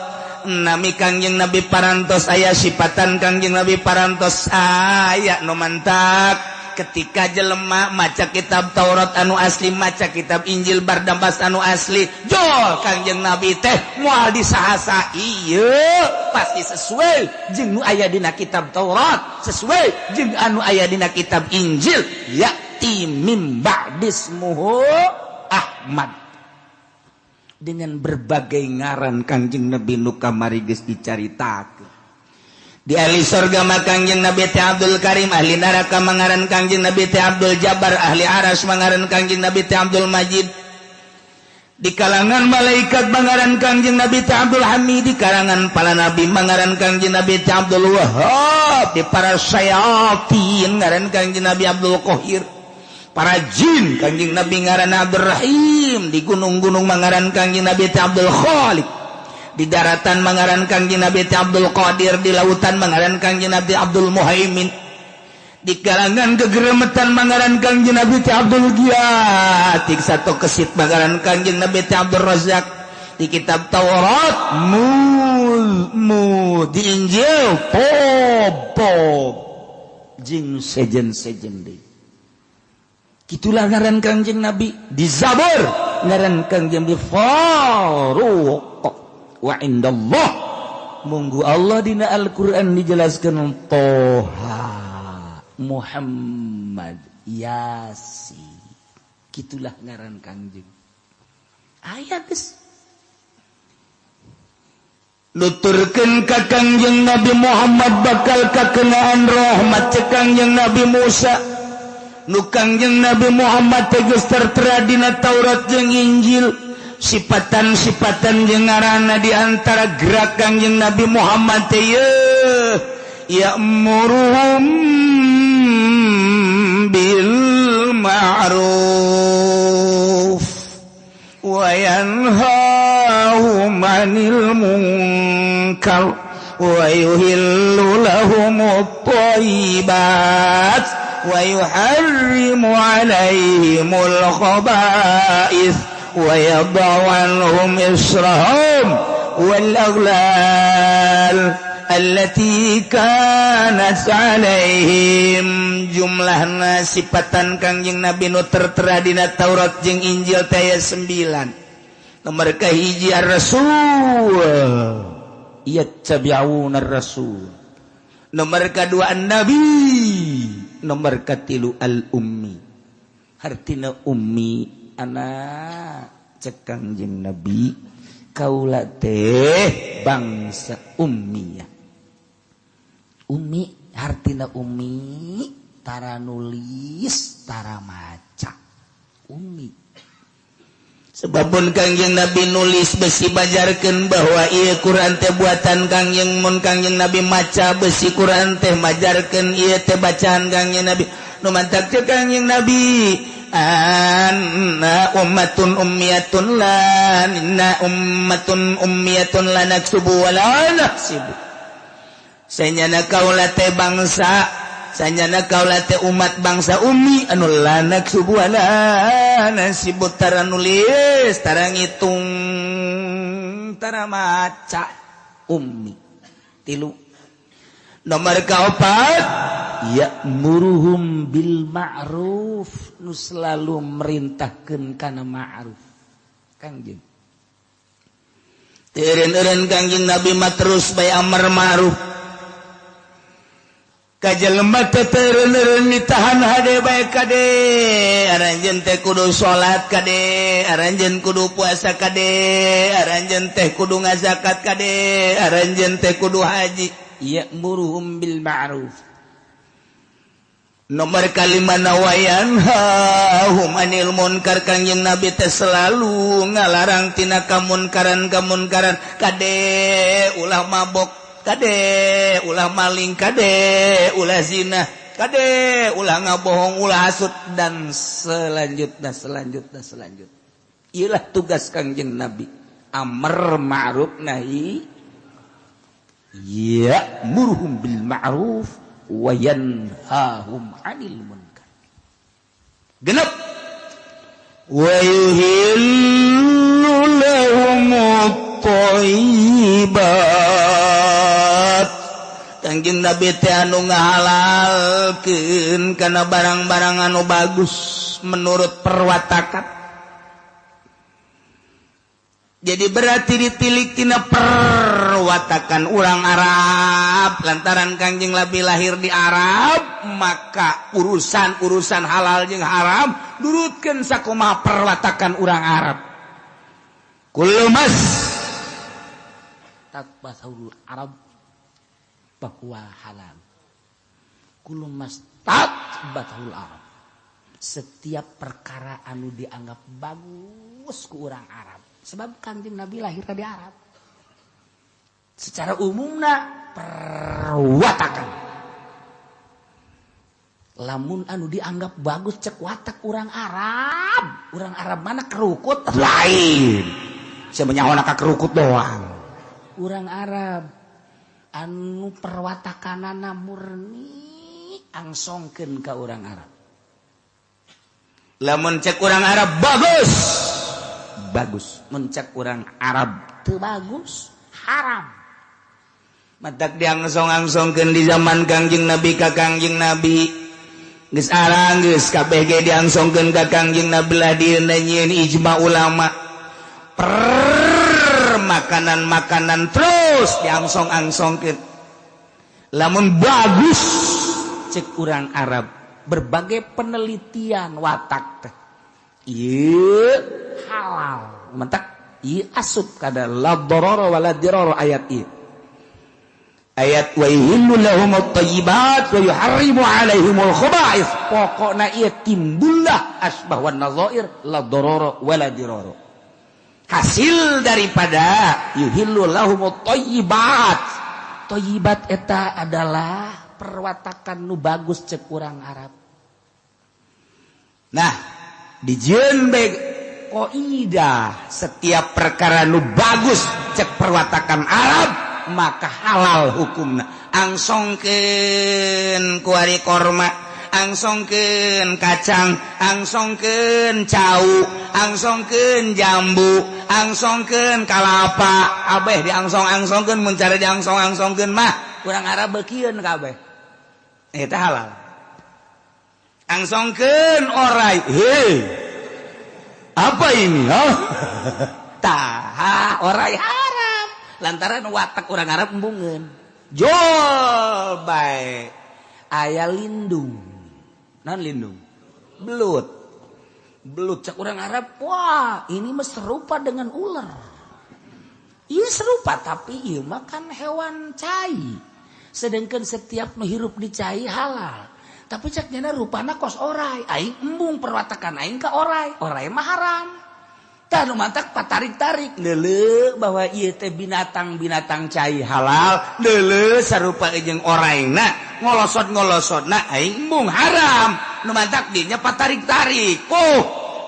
nami Kangjeng Nabi parantos aya sifatan Kangjeng Nabi parantos aya nu mantap. Ketika jelema maca kitab Taurat anu asli, maca kitab Injil bardambas anu asli, jol Kangjeng Nabi teh moal disahasa ieu pasti sesuai jeung nu aya dina kitab Taurat, sesuai jeung anu aya dina kitab Injil. Ya'ti mim ba'dismuhu Ahmad, dengan berbagai ngaran Kangjeng Nabi nu kamari geus dicaritakeun. Di ahli surga mah Kangjeng Nabi teh Abdul Karim, ahli neraka mangaran Kangjeng Nabi teh Abdul Jabbar, ahli aras mangaran Kangjeng Nabi teh Abdul Majid. Di kalangan malaikat mangaran Kangjeng Nabi teh Abdul Hamid, di kalangan para nabi mangaran Kangjeng Nabi teh Abdul Wahhab, di para syayatin ngaran Kangjeng Nabi Abdul Qahir, para jin Kangjeng Nabi ngaran Abdul Rahim, di gunung-gunung mangaran Kangjeng Nabi teh Abdul Khaliq, di daratan mangaran Kangjeng Nabi teh Abdul Qadir, di lautan mangaran Kangjeng Nabi Abdul Muhaimin, di kalangan kegeremetan mangaran Kangjeng Nabi teh Abdul Giyat, di satu kesit mangaran Kangjeng Nabi teh Abdul Razak, di kitab Taurat di Injil pop jeung sejen-sejen deui. Kitulah ngaran Kangjeng Nabi. Di Zabur ngaran Kangjeng Nabi Faruq. Wa indallah, munggu Allah dina Al-Quran dijelaskan Toha Muhammad Yasin. Kitulah ngaran Kangjeng. Ayat geus nuturkeun ka Kangjeng Nabi Muhammad bakal kakenaan rahmat cek Kangjeng Nabi Musa. Nu Kangjeng Nabi Muhammad teh geus tertera dina Taurat jeung Injil. Sifatan-sifatan jeung ngaranna di antara gerak Kangjeng Nabi Muhammad teh ya'muruhum bil ma'ruf wa yanhahum 'anil munkar wa yuhillu lahumut thayyibat wa yuharrimu 'alaihimul khaba'ith وَيَضَعُ عَنْهُمْ إِصْرَهُمْ وَالْأَغْلَالَ الَّتِي كَانَتْ عَلَيْهِمْ. Jumlahna sifatan Kangjeng Nabi nu tertera dina Taurat jeung Injil teh 9. Nomor kahiji ar-rasul, yattabi'una ar-rasul. Nomor kadua an-nabi. Nomor katilu al-ummi. Hartina ummi anak cek Kangjeng Nabi kaula teh bangsa ummiyah. Ummi hartina ummi tara nulis tara maca ummi. Sebabun Kangjeng Nabi nulis besi bajarkeun bahwa ieu Quran teh buatan Kangjeng, mun Kangjeng Nabi maca besi Quran teh majarkeun ieu teh bacaan Kangjeng Nabi. Nu mantap cek Kangjeng Nabi anna ummatun ummiyatun la naksubu wa la nahsibu. Sanyana kaula teh bangsa, sanyana kaula teh umat bangsa ummi anu la naksubu wa la nahsibu, tara nulis tara ngitung tara maca ummi. Tilu. Nomor kaopat ya'muruhum bil ma'ruf, nu selalu merintahkeun kana ma'ruf. Kangjeng teureun-eureun Kangjeng Nabi mah terus bae amar ma'ruf. Ka jelema teh teureun-eureun nitahan hade bae kade, aranjeun teh kudu salat kade, aranjeun kudu puasa kade, aranjeun teh kudu ngazakat kade, aranjeun teh kudu haji. Ya'muruhum bil ma'ruf. Nomor kalima nawayanhahum anil munkar. Kangjeng Nabi teh selalu ngalarang tina kamunkaran-kamunkaran. Kade ulah mabok, kade ulah maling, kade ulah zina, kade ulah ngabohong, ulah hasud, dan selanjutnya. Iyalah tugas Kangjeng Nabi, amar ma'ruf nahi ya'muruhum bil ma'ruf
wa yanhahum 'anil munkar.
Genep wa yuhillu lahumut thayyibat. Kangjeng Nabi teh anu ngahalalkeun kana barang-barang anu bagus menurut perwatakan. Jadi berarti ditilik tina perwatakan urang Arab lantaran Kangjeng Nabi lahir di Arab, maka urusan halal jeung haram durutkeun sakumaha perwatakan urang Arab. Kullu mas
tatbasahul Arab bahwa halal. Kullu mas tatbasahul Arab. Setiap perkara anu dianggap bagus ku urang Arab. Sebab Kanjeng Nabi lahir di Arab. Secara umumna perwatakan. Lamun anu dianggap bagus cek watak urang Arab. Urang Arab mana kerukut?
Lain. Saya menyahona ka kerukut doang.
Urang Arab anu perwatakanana murni angsongkeun ka urang Arab.
Lamun cek urang Arab bagus.
Bagus. Mencek urang Arab teu bagus, haram.
Matak diangsong-angsongkeun di zaman Kangjeng Nabi ka Kangjeng Nabi. Geus arang geus kabeh ge diangsongkeun ka Kangjeng Nabi lah dieuna nyieun ijma ulama. Makanan-makanan terus diangsong-angsongkeun. Lamun bagus cek urang Arab, berbagai penelitian watak teh. Ieu halal. Mentak ieu asup kada la darara wala dirara ayat ieu. Ayat wa yuhillu lahumut thayyibat wa yuharrimu 'alaihimul khaba'ith. Pokona ieu timbullah asbah wan nadzair la darara wala dirara. Hasil daripada yuhillu lahumut thayyibat. Thayyibat eta adalah perwatakan nu bagus cek urang Arab. Nah, dijieun bae qaidah setiap perkara nu bagus cek perwatakan Arab maka halal hukumna. Angsongkeun kuari korma, angsongkeun kacang, angsongkeun cau, angsongkeun jambu, angsongkeun kalapa, abeh diangsong-angsongkeun mun cara diangsong-angsongkeun mah urang Arab beukieun kabeh. Eta halal. Angsongkeun orai. Hei. Apa ini? Tah, orai haram. Lantaran watak orang Arab embungeun. Jol bae. Aya lindung. Naon lindung? Belut. Belut cak orang Arab. Wah, ini mah serupa dengan ular. Iya serupa tapi ieu mah kan hewan cai. Sedangkan setiap nu hirup di cai halal. Tapi cek nyana rupana kos orai. Aing embung perwatakan aing ka orai. Orai mah haram. Tah nu mantak patarik-tarik. Deuleu bahwa ieu teh binatang-binatang cai halal. Deuleu sarupa jeung oraina. Ngolosot-ngolosotna aing embung haram. Nu mantak dinya patarik-tarik.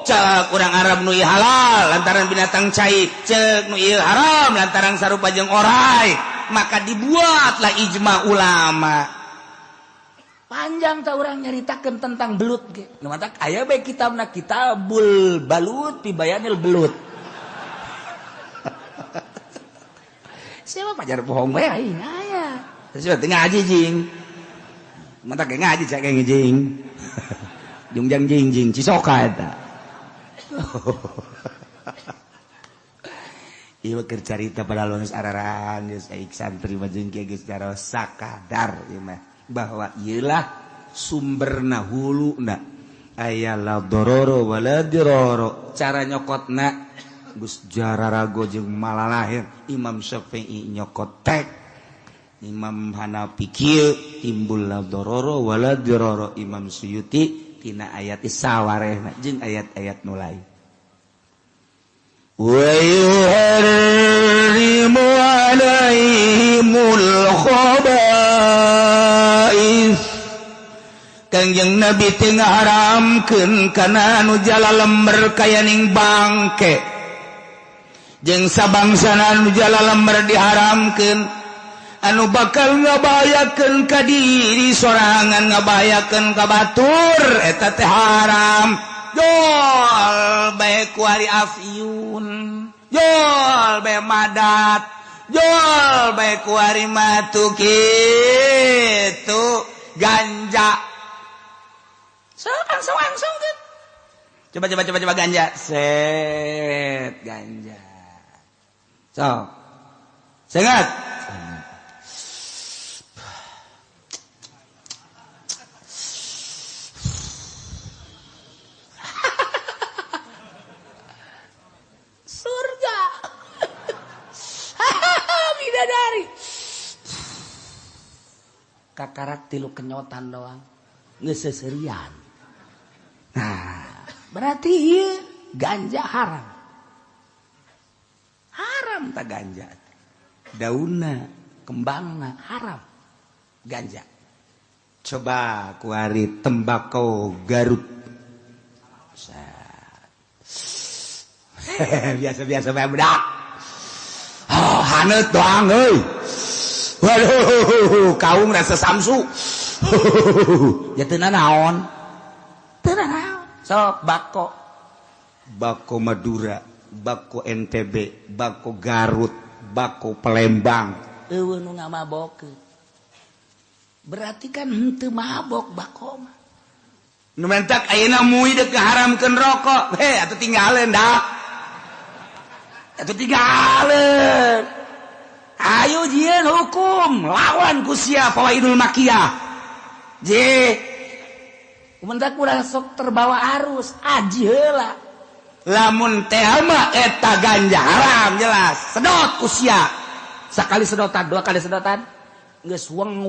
Cek urang Arab nu ieu halal lantaran binatang cai. Cek nu ieu haram lantaran sarupa jeung orai. Maka dibuatlah ijma ulama. Panjang tak orang nyaritakeun tentang belut ge. Nu matak aya bae kitabna Kitabul Balut fi Bayanil Belut. Siapa pajar bohong bae aing aya. Sesuatu teu ngaji jing. Matak ge ngaji cak ge jing. Jungjang jing cisoka eta. Ieu keur carita pada lunas araran geus aing santri mah jeung kieu geus cara sakadar ieu mah. Bahwa ialah sumberna huluna aya la dororo wala diroro cara nyokotna Gus Jararago jeung malalahir Imam Syafi'i nyokot tek Imam Hanafi kieu timbul la dororo wala diroro Imam Suyuti tina ayat sawarehna jeung ayat-ayat nu lain wa yuharrimu alaihimul khaba'ith. Kangjeng Nabi teu ngaharamkeun kana anu jala lember kaya ning bangke jeung sabangsana anu jala lember diharamkeun anu bakal ngabayakeun ka diri sorangan ngabayakeun ka batur eta teh haram jol bae kuari afyun jol bae madat jol bae kuari matu kitu ganja langsung coba ganja set ganja so sengat
surga bidadari kakarak tilu kenyotan doang geus seserian. Nah berarti ieu ganja haram tak ganja daunna kembangna haram ganja
coba kuari tembakau Garut biasa bae budak haneut doang euy waduh kaum rasa samsu
ya teu naon sok
bako Madura bako NTB bako Garut bako Palembang
eueuh nu ngamabok berarti kan henteu mabok bako mah
nu mentak ayeuna muih deuk ngaharamkeun rokok atuh tinggaleun dah atuh tinggaleun ayo jieun hukum lawan ku sia fawaidul makiyah je
mentak udah sok terbawa arus aji heula
lamun teh mah eta ganja haram jelas sedot ku sia
sakali sedotan dua kali sedotan geus weng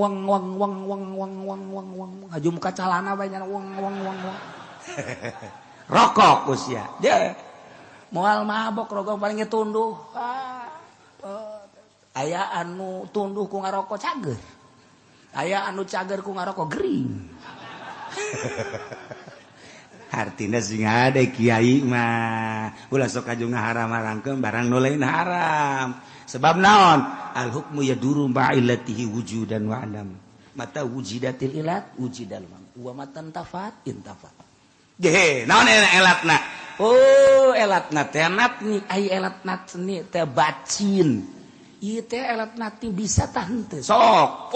haju muka calana bae nya weng
rokok ku sia
deh moal mabok rokok paling tunduh aya anu tunduh ku ngarokok cager aya anu cager ku ngarokok gering
artina sing ada kiai mah ulah sok aju ngaharam-haramkeun barang nu lain haram sebab naon al hukmu yaduru ma'illatihi wujudan wa adam mata wujidatil ilat wujidal man wa matan tafat intafat ge naon elatna
oh elatna teh natni ai elatna ni teh bacin ieu teh elatna ti bisa tah henteu
sok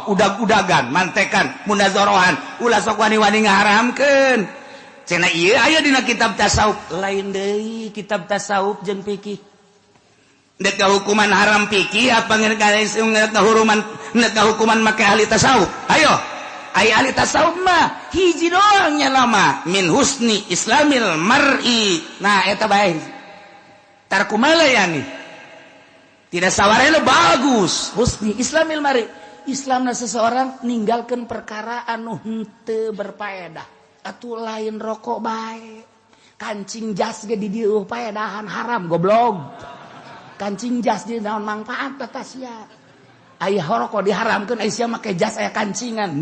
udag-udagan mantekan munazorohan ulah sok wani-wani ngaharamkeun cenah ieu aya dina kitab tasawuf
lain deui kitab tasawuf jeung fikih
nek hukuman haram fikih apa ngeuk hukuman make ahli tasawuf ayo aya ahli tasawuf mah hiji doang nya nama min husni islamil mar'i nah eta bae tarku malayani tidak sawarena bagus
husni islamil mar'i islamna seseorang ninggalkeun perkara anu henteu berfaedah atuh lain rokok bae kancing jas ge di dieu paedahan haram goblok kancing jas di naon manfaat eta sia aya rokok diharamkeun aya sia make jas aya kancingan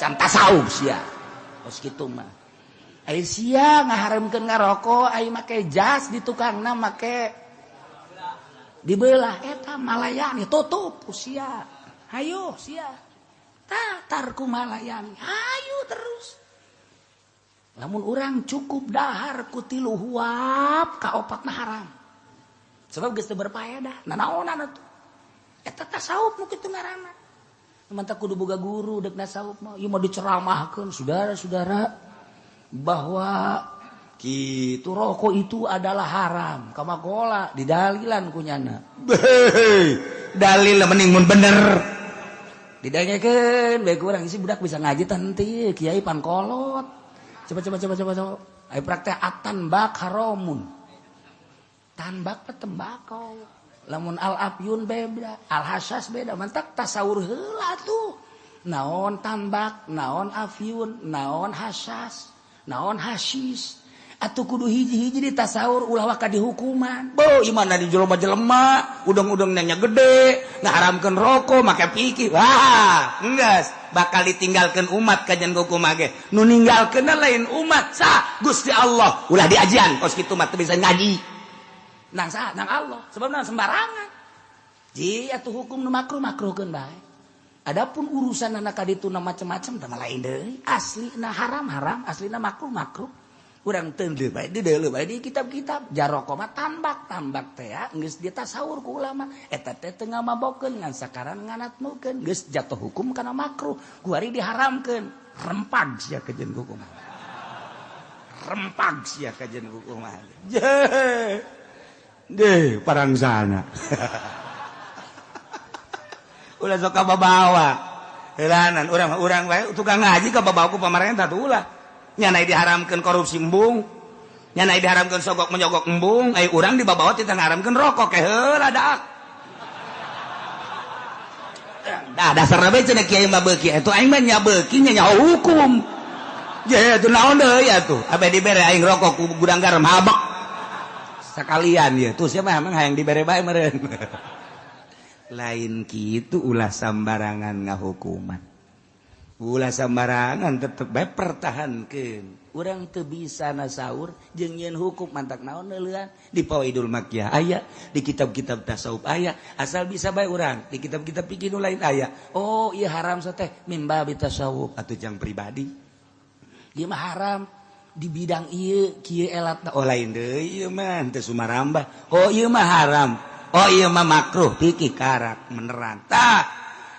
can tasawuf sia tos kitu mah aya sia ngaharamkeun ngarokok aya make jas di tukangna make dibelah eta malayani tutup ku sia hayo sia tarku malayani hayu terus lamun urang cukup dahar ku tilu huap ka opatna haram sebab geus teu berfaedah nanaonan atuh eta tasawuf nu kitu ngaranna mantap kudu boga guru deuk tasawuf mah ieu mah diceramahkeun saudara-saudara bahwa kitu rokok itu adalah haram kamagola didalilan kunyana
dalil mending mun bener
didanyakeun bae urang isi budak bisa ngaji tah henteu kiai pan kolot coba aya praktek at-tanbak haramun tanbak teh tembakau lamun al-afyun beda al-hasyas beda mantak tasawur heula tuh naon tanbak naon afyun naon hasyas naon hasyis atuh kudu hiji-hiji ditasawur ulah waka dihukuman beuh imana di jelema-jelema udang-udang nya gede ngaharamkeun rokok make pikir wah enggeus bakal ditinggalkeun umat kajian hukum ge nu ninggalkeunna lain umat sah Gusti Allah ulah diajian kos kitu mah teu bisa ngaji nang sah nang Allah sebab nang sembarangan Ji atuh hukum nu makruh makruhkeun bae. Adapun urusan anak kaditu na macam-macam tah lain deui. Aslina haram, aslina makruh. Urang teu deuleu bae di kitab-kitab. Jaroko mah tambak teh ya geus ditasawur ku ulama. Eta teh teu ngamabokeun ngan sakaran nganatnukeun. Geus jatuh hukum kana makruh. Ku ari diharamkeun. Rempag sia kejeun hukum. Rempag sia kejeun hukum.
Deh, parang sana. Ulah sok kababawa. Heulanan urang bae tukang ngaji kababawa ku pamarentah tuh ulah. Nya diharamkeun korupsi embung. Nya diharamkeun sogok menyogok embung, ai urang dibabawa teh ngaharamkeun rokok ke heula daak. Dah dasar bae cenah kiai mah beuki atuh aing mah nya beuki nya nyaho hukum. Ya atuh naon deui atuh? Abe dibere aing rokok ku gudang garam habak. Sakalian ya tuh siapa emang hayang dibere bae meureun. Lain kitu ulah sambarangan ngahukuman. Ulah sambarangan tetep bae pertahankeun. Urang teu bisa na saur jeung nyeun hukum mantak naon neuleuan di Fawaidul Makkiyah aya, di kitab-kitab tasawuf aya, asal bisa bae urang di kitab-kitab fikih nu lain aya. Oh, ieu haram sa teh mimba bi tasawuf atuh jang pribadi. Ieu mah haram di bidang ieu kieu elatna. Oh lain deui ieu mah teu sumarambah. Oh ieu mah haram. Oh iya mah makruh pikir karak meneran tah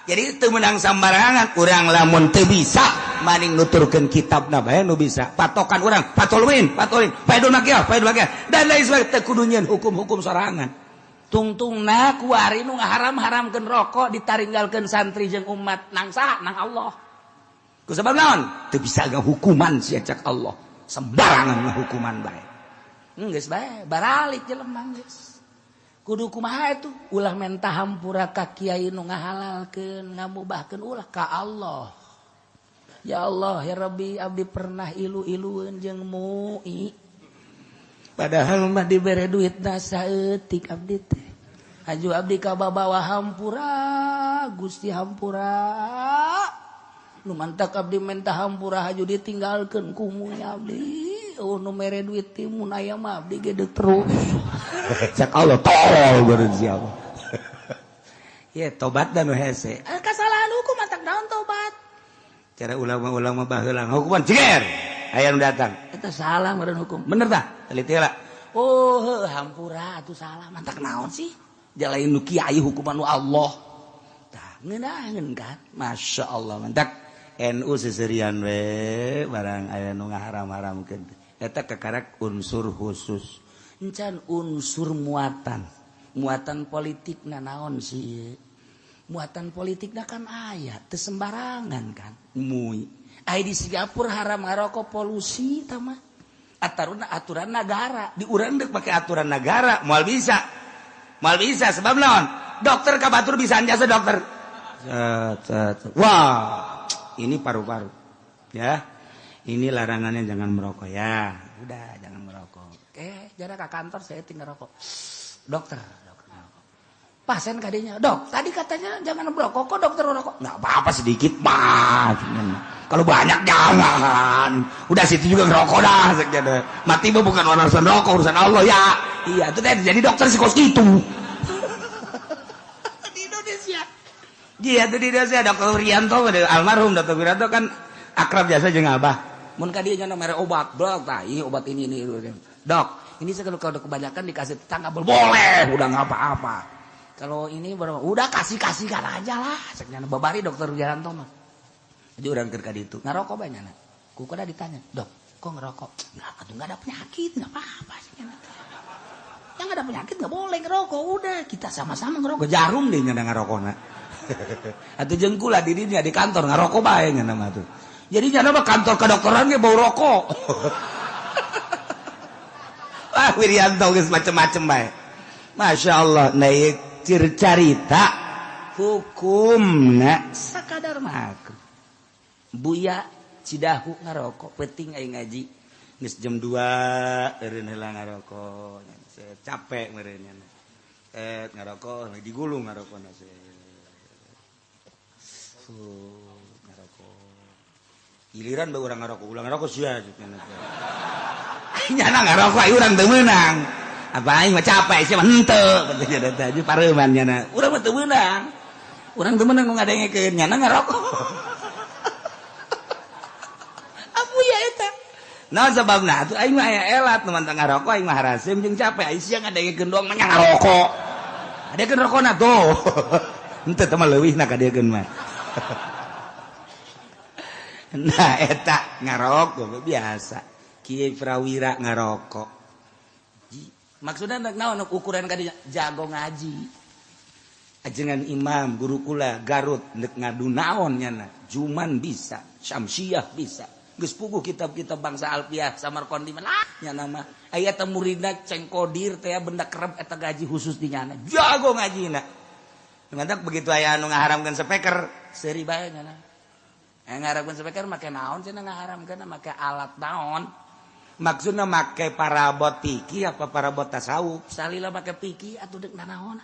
jadi itu menang sambarangan urang lamun teu bisa maning nuturkeun kitabna bae nu bisa patokan urang patolwin Faidul Makkiyah dan lain sebagainya teu kudu nyieun hukum-hukum sorangan tungtungna ku ari nu ngaharam-haramkeun rokok ditaringgalkeun santri jeung umat nang saha nang Allah ku sabab naon teu bisa ngahukuman sia cak Allah sembarangan ngahukuman bae geus bae baralik jelema geus kudu kumaha itu ulah menta hampura ka kiai nu ngahalalkeun ngamubahkeun ulah ka Allah ya Allah ya Rabbi abdi pernah ilu-ilueun jeung mu'i padahal mah dibere duitna saeutik abdi teh haju abdi ka babawa hampura Gusti hampura nu mantak abdi menta hampura haju ditinggalkeun ku mu'i abdi nu mere duit timun aya mah abdi ge terus cak Allah tol beureun siapa ya tobat dan nu hese kasalahan hukum matak naon tobat cara ulama-ulama baheula hukuman ciger aya nu datang eta salah meureun hukum bener tah teliti heula oh heuh hampura atuh salah matak naon sih jalain nu kiai hukuman nu Allah tah ngeunaheun kan masyaallah mantak NU seserian we barang aya nu ngaharam-haramkeun eta kakarak unsur khusus encan unsur muatan politikna naon sih muatan politikna kan aya teu sembarangan kan mui aya di Singapura haram ngarokok polusi tah mah aturan negara di urang deuk make aturan negara moal bisa sebab naon dokter ka batur bisa jasa dokter wah ini paru-paru ya ini larangannya jangan merokok ya udah jangan merokok jarak ke kantor saya tinggal rokok dokter pasien kadinya dok tadi katanya jangan merokok kok dokter merokok nggak apa-apa sedikit mah kalau banyak jangan udah situ juga ngerokok dah mati mah bukan urusan rokok urusan Allah ya iya itu tadi jadi dokter psikos itu di Indonesia iya itu di Indonesia dokter Rianto almarhum dokter Wiranto kan akrab biasa jeung abah mun ka dieu nya mere obat dok tah ieu obat ini dok ini kalau kebanyakan dikasih tetangga boleh udah nggak apa-apa kalau ini udah kasih kan aja lah seknya babari dokter Wiranto mah jadi urang keur ka ditu ngarokok bae nya ku kada ditanya dok kok ngerokok nggak ada penyakit nggak apa-apa yang nggak ada penyakit nggak boleh ngerokok udah kita sama-sama ngerokok jarum deh nya ngarokokna atuh jengkula di dinya di kantor ngarokok bae nya nama tuh jadi jangan kantor kedokteran ge bau rokok. Wirianto geus macem-macem bae. Masya Allah naik cerita hukumna sakadar makruh. Buya Cidahu ngarokok penting aing ngaji geus jam 2 eureun heula ngarokok. Capek meureun nya. Ngarokok digulung ngarokona giliran bae urang ngarokok ulang ngarokok sia nyana ngarokok urang teu meunang apa aing mah capek sih mah henteu katanya teh pareuman nya urang mah teu meunang urang teu meunang nu ngadengekeun nya ngarokok apu ya eta naon sababna atuh aing mah aya elat nu mantang ngarokok aing mah haraseum jeung capek aing sia ngadengekeun doang mah nya ngarokok adekeun rokona tuh henteu teh mah leuwihna kadekeun mah nah eta ngarokok biasa kieu prawira ngarokok maksudna naon ukuran kadinya jago ngaji ajengan imam guru kula Garut neuk ngadu naon nyana Juman bisa Syamsiah bisa geus puguh kitab-kitab bangsa Alfiah Samarqandi mah nyana mah aya teh muridna cengkodir teh benda kerep eta gaji khusus di nyana jago ngajina ngantak begitu aya anu ngaharamkeun speaker seuri bae nyana ngaharamkeun speaker make naon cenah ngaharamkeun make alat naon maksudna make parabot piki apa parabot tasawuf salila make piki atuh deuk nanaon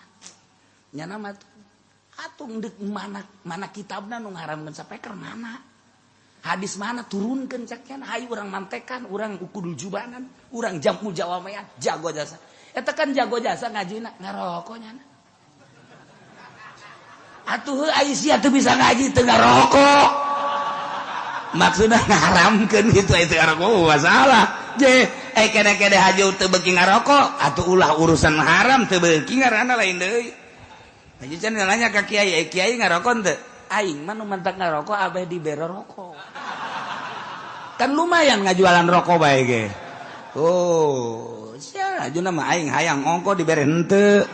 nyana mah atuh deuk mana kitabna nu ngaharamkeun speaker mana hadis mana turunkeun cek cenah hayu urang mantekan urang ukudul jubanan urang jamu jawamayan jago jasa eta kan jago jasa ngajina ngarokok nyana atuh ai sia teu bisa ngaji teu ngarokok maksudnya ngaharamkeun gitu itu ngarokok masalah je kene-kene haju teu beuki ngarokok atuh ulah urusan haram teu beuki ngaranna lain deui aja can nanya ka kiai kiai ngarokok teu aing mah nu mantak ngarokok abeh dibere rokok kan lumayan ngajualan rokok bae ge oh sia ajuna mah aing hayang ongko dibere henteu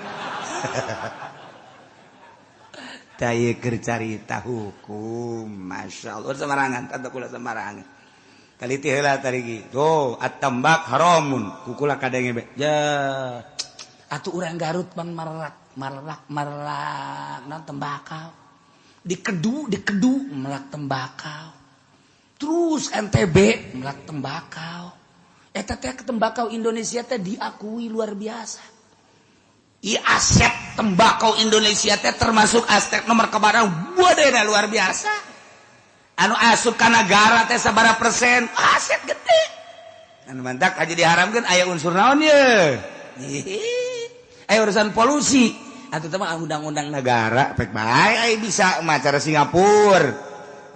daya cerita hukum Masya Allah samarangan tanda kula samarangan kali heula tarigi tuh at-tambak haramun kukula kadenge be ya atuh urang Garut pan marak naon tembakau dikedu melak tembakau terus NTB melak tembakau eta teh tembakau Indonesia teh diakui luar biasa aset tembakau Indonesia teh termasuk aset nomor kebarang wadena luar biasa anu asup ka negara teh sabaraha persen aset gede anu mantak aja diharamkeun aya unsur naon ye aya urusan polusi atuh teh mah undang-undang negara pek bae aya bisa mah cara Singapura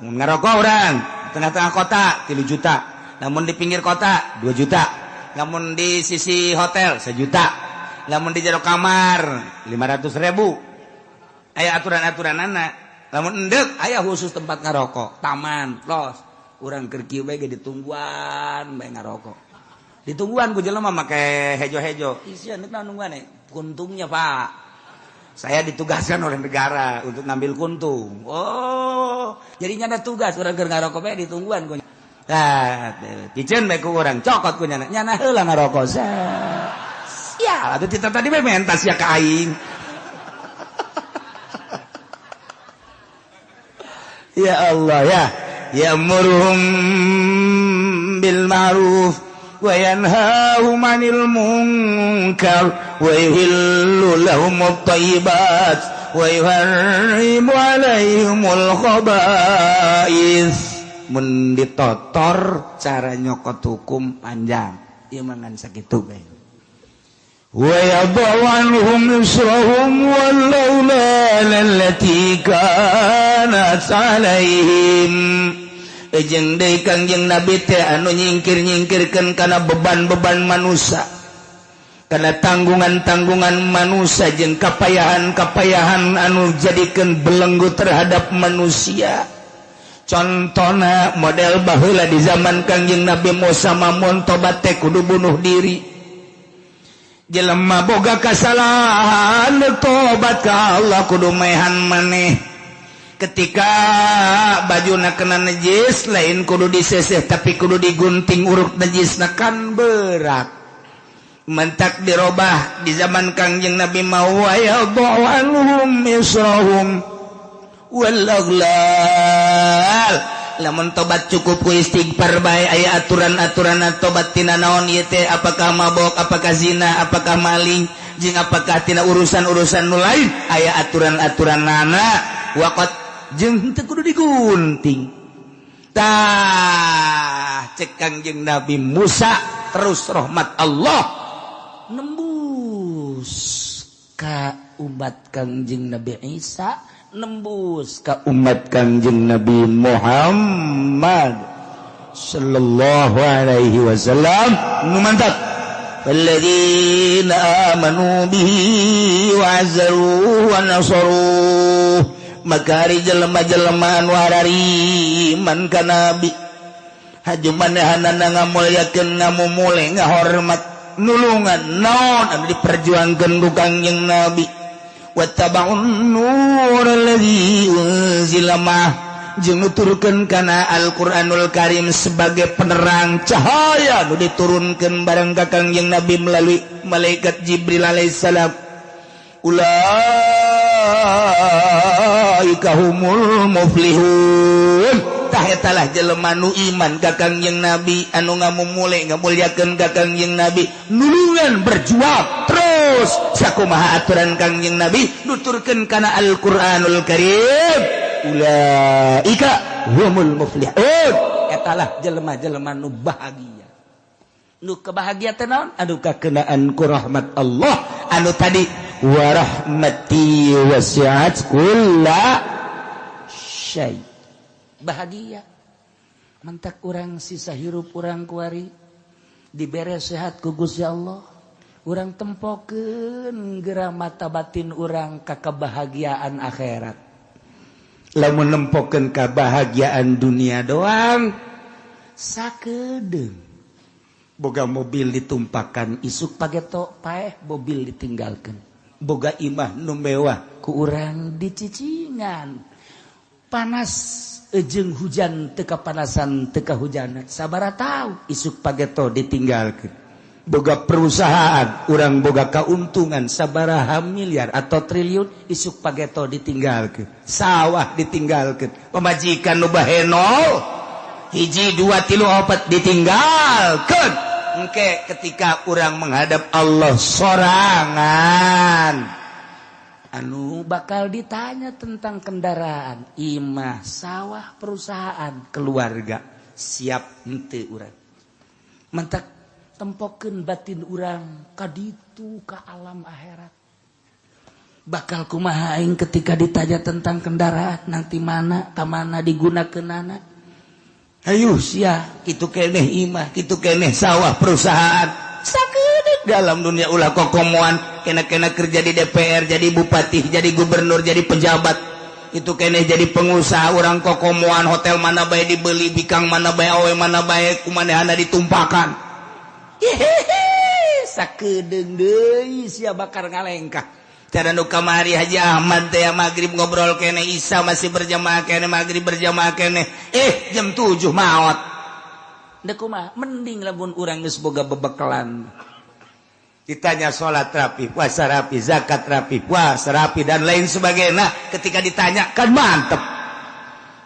mun ngarokok urang tengah-tengah kota 3 juta namun di pinggir kota 2 juta namun di sisi hotel 1 juta lamun di jero kamar 500.000 aya aturan-aturan anak lamun endek aya khusus tempat ngarokok taman los urang keur kieu bae ge ditungguan bae ngarokok ditungguan ku jelema make hejo-hejo isian eta nungguan kuntungnya Pak saya ditugaskan oleh negara untuk ngambil kuntung oh jadinya ada tugas urang keur ngarokok bae ditungguan ku piceun bae ku urang cokot ku nyana heula ngarokok ya, ada kita tadi mentas ya ke aing. Ya Allah ya, ya'muruhum bil ma'ruf wa yanhahum 'anil munkar wa yuhillu lahumut thayyibat wa yuharrimu 'alaihimul khaba'ith. Mun ditotor cara nyokot hukum panjang. Ieu mangan sakitu bae. وَيَضَعُ عَنْهُمْ إِصْرَهُمْ وَالْأَغْلَالَ الَّتِي كَانَتْ عَلَيْهِمْ jeung deui Kangjeng Nabi teh anu nyingkir-nyingkirkeun kana beban-beban manusia kana tanggungan-tanggungan manusia jeung kapayahan-kapayahan anu jadikeun belenggu terhadap manusia contohna model baheula di zaman Kangjeng Nabi Musa mamun tobat teh kudu bunuh diri jelema boga kasalahan tobat ka Allah kudu mehan maneh ketika bajuna kena najis lain kudu diseseh tapi kudu digunting urut najisna kan berat mentak dirobah di zaman Kangjeng Nabi mau ya dhawanhum israhum wal aghlal lamun tobat cukup ku istighfar bae aya aturan-aturan tobat tina naon ieu teh apakah mabok apakah zina apakah maling jeung apakah tina urusan-urusan nu lain aya aturan-aturanna waqat jeung teu kudu digunting tah cek Kangjeng Nabi Musa terus rahmat Allah nembus
nembus ka umat Kangjeng Nabi Isa, nembus ka umat Kangjeng Nabi Muhammad sallallahu alaihi wasallam. Nu mantap. Alladzina amanu bihi wa azzaruhu wa nasaruh. Maka ari jelema-jelema anu harari iman ka Nabi, haju manehanana ngamulyakeun ngamumule ngahormat nulungan naon anu diperjuangkeun ku Kangjeng Nabi. Wattaba'un nur alladzi unzila ma'ah, jeung nuturkeun kana Al-Qur'anul Karim sebagai penerang cahaya nu diturunkeun bareng ka Kangjeng Nabi melalui malaikat Jibril alaihissalam. Ulaika humul muflihun. Tah etalah jelema nu iman ka Kangjeng Nabi, anu ngamumule ngamulyakeun ka Kangjeng Nabi, nulungan berjuang terus sakumaha aturan Kangjeng Nabi nuturkeun kana Al-Qur'anul Karim. Ulaika humul muflihun. Etalah jelema-jelema nu bahagia. Nu kebahagia teh naon? Anu kakenaan ku rahmat Allah anu tadi wa rahmati wasi'at kulla syai. Bahagia mentak urang sisa hirup urang kuari dibere sehat ku Gusti Allah, urang tempokeun geura mata batin urang ka kebahagiaan akhirat. Lamun nempokeun kebahagiaan dunia doang sakedeung boga mobil ditumpakan isuk pageto paeh mobil ditinggalkeun, boga imah nu mewah ku urang dicicingan, panas jeung hujan teu kapanasan teu kahujanan sabaraha tahu isuk pageto ditinggalkeun, boga perusahaan urang boga kauntungan sabaraha miliar atau triliun isuk pageto ditinggalkeun, sawah ditinggalkeun, pamajikan nu bahenol hiji dua tilu opat ditinggalkeun. Engke ketika urang menghadap Allah sorangan anu bakal ditanya tentang kendaraan, imah, sawah, perusahaan, keluarga, siap henteu urang. Mentak tempokeun batin urang ka ditu ka alam akhirat. Bakal kumaha aing ketika ditanya tentang kendaraan, nanti mana ka mana digunakeunana. Ayo sia kitu keneh imah, kitu keneh sawah, perusahaan. Sakedeuk dalam dunia ulah kokomoan, kena-kena kerja di DPR, jadi bupati, jadi gubernur, jadi pejabat. Itu keneh jadi pengusaha, orang kokomoan, hotel mana bae dibeli, bikang mana bae, awe mana bae, kumanehana ditumpakan. Hehehe, sakedeung deui sia bakar ngalengkah. Cara nu kamari Haji Ahmad teh magrib ngobrol kene, Isa masih berjamaah kene, magrib berjamaah kene. Jam 7 maot. Da kumaha? Mending lamun urang geus boga bebekalan. Ditanya salat rapi, puasa rapi, zakat rapi, puasa rapi dan lain sebagainya. Ketika ditanya kan mantep.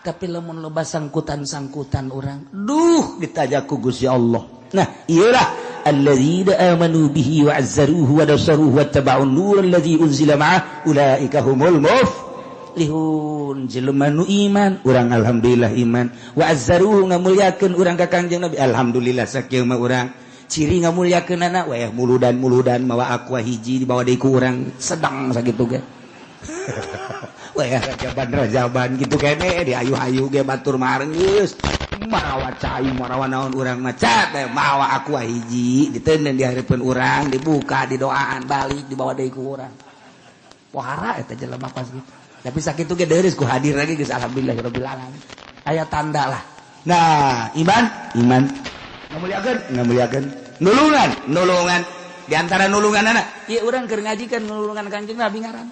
Tapi lamun loba sangkutan-sangkutan urang, duh ditanya ku Gusti Allah. Nah, iyalah alladzina amanu bihi wa azzaruhu wa nasaruhu wattaba'un nur alladzi unzila ma'ah ulaika humul muflihun. Jelema nu iman, urang alhamdulillah iman, wa azzaruhu ngamulyakeun urang ka Kangjeng Nabi, alhamdulillah sakieu mah urang. Ciri ngamulyakeunana weh muludan mawa aqua hiji dibawa deui ku urang sedang sakitu ge. Weh rajaban gitu kene diayu-ayu ge batur mareng geus. Mawa cai marawa naon urang maca teh mawa aqua hiji diteuneun di hareupeun urang, dibuka didoaan balik dibawa deui ku urang. Pohara eta jelema pas gitu. Tapi sakitu ge deureus ku hadir lagi geus alhamdulillahirabbil alamin. Aya tanda lah. Nah, iman ngamulyakeun nulungan di antara nulunganana ieu urang keur ngaji kan nulungan Kangjeng Nabi ngaran.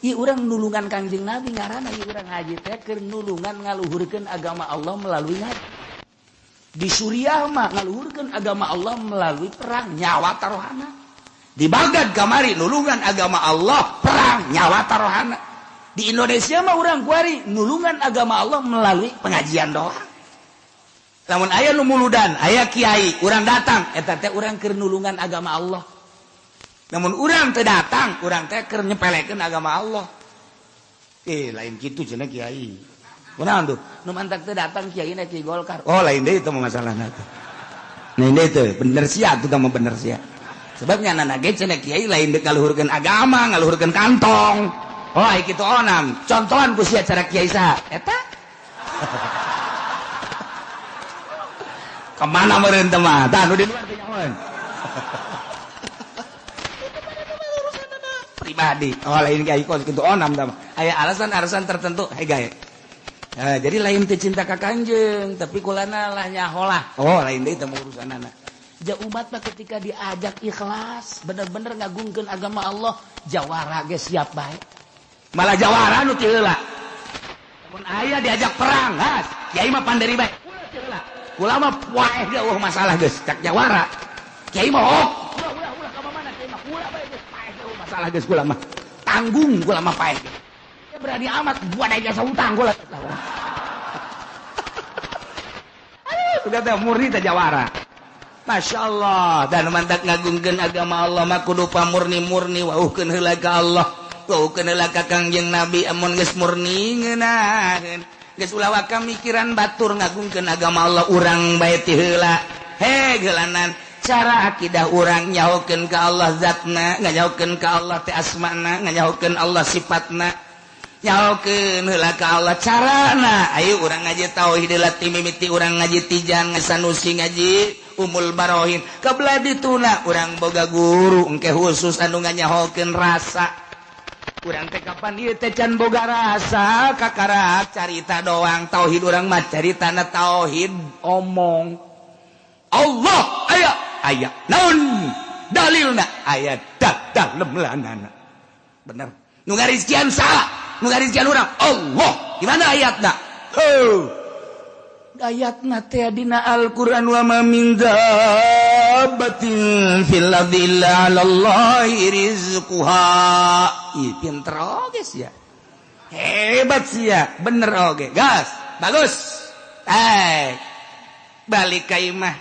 Ieu urang nulungan Kangjeng Nabi ngaranna ieu urang ngaji teh keur nulungan ngaluhurkeun agama Allah melalui ngaji. Di Suriah mah ngaluhurkeun agama Allah melalui perang nyawa taruhana. Di Baghdad kamari nulungan agama Allah perang nyawa taruhana. Di Indonesia mah urang kuari nulungan agama Allah melalui pengajian doa. Lamun aya nu muludan, aya kiai, urang datang, eta teh urang keur nulungan agama Allah. Namun urang teu datang, urang teh keur nyepelekeun agama Allah. Lain kitu cenah kiai. Kunaon tuh? Nu mantak teu datang kiai na Kiai Golkar. Oh, lain deui itu masalahna teh. Lain deui teh, bener sia atuh tah bener sia. sebabnya anak ge cenah kiai lain dek ngaluhurkeun agama ngaluhurkeun kantong oh kitu onam contohan ku sia cara kiai saha eta kemana meureun teh mah tah nu di luar teh nyahoan pribadi oh lain kiai kos kitu onam tah aya alasan-alasan tertentu gae jadi lain teh cinta ka kanjeung tapi kulana lah nyaholah oh lain deui teh urusanana ja umat mah ketika diajak ikhlas bener-bener ngagungkeun agama Allah jawara ge siap bae malah jawara nu teu heula mun aya diajak perang has kiai mah panderi bae ulah teu heula kula mah wae ge masalah geus cak jawara kiai mah ulah ka mana kiai mah kula bae geus paeh ge masalah geus kula mah tanggung kula mah paeh ge berani amat buat aja utang kula aduh sudah teh murni teh jawara Masya Allah dan mantak ngagungkeun agama Allah mah kudu pamurni-murni wauhkeun heula ka Allah wauhkeun heula ka Kangjeng Nabi amun geus murni ngeunaheun geus ulah waka mikiran batur ngagungkeun agama Allah urang bae ti heula he geulanan cara akidah urang nyahokeun ka Allah zatna nyahokeun ka Allah teh asmana nyahokeun Allah sifatna nyahokeun heula ka Allah carana ayo urang ngaji tauhid heula ti mimiti urang ngaji tijan ngasanusi ngaji umul barohin kabla dituna urang boga guru engke khusus anu nganyahokeun rasa urang teh kapan ieu teh can boga rasa kakarak carita doang tauhid urang mah caritana tauhid omong Allah aya naon dalilna aya dalem lanana bener nu ngarizkian salah nu ngarizkian urang Allah gimana ayatna ayatna teh dina Al-Qur'an wa ma min dabbatin fil ardi illa 'alallahi rizquha ih pinter oge sia hebat sia bener oge gas bagus balik ka imah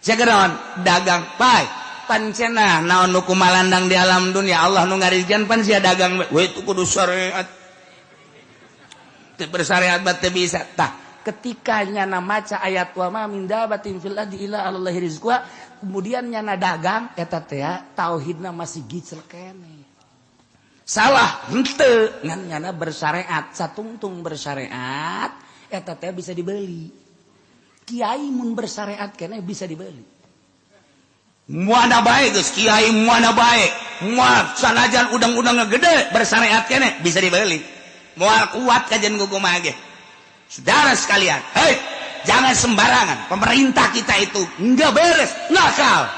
sageron dagang bae pan cenah naon nu kumalandang di alam dunia Allah nu ngarizkian pan sia dagang we itu kudu syariat teu bersyariat teh bisa tah ketika nyana maca ayat wa ma min dabatin fil ardi illa 'alallahi rizquha kemudian nyana dagang eta teh tauhidna masih gicel keneh salah henteu ngan nyana bersyariat satungtung bersyariat eta teh bisa dibeli kiai mun bersyariat keneh bisa dibeli muana bae geus kiai muana bae moal sanajan udang-udangna gede bersyariat keneh bisa dibeli moal kuat kajen kumaha ge saudara sekalian, jangan sembarangan. Pemerintah kita itu nggak beres, nakal.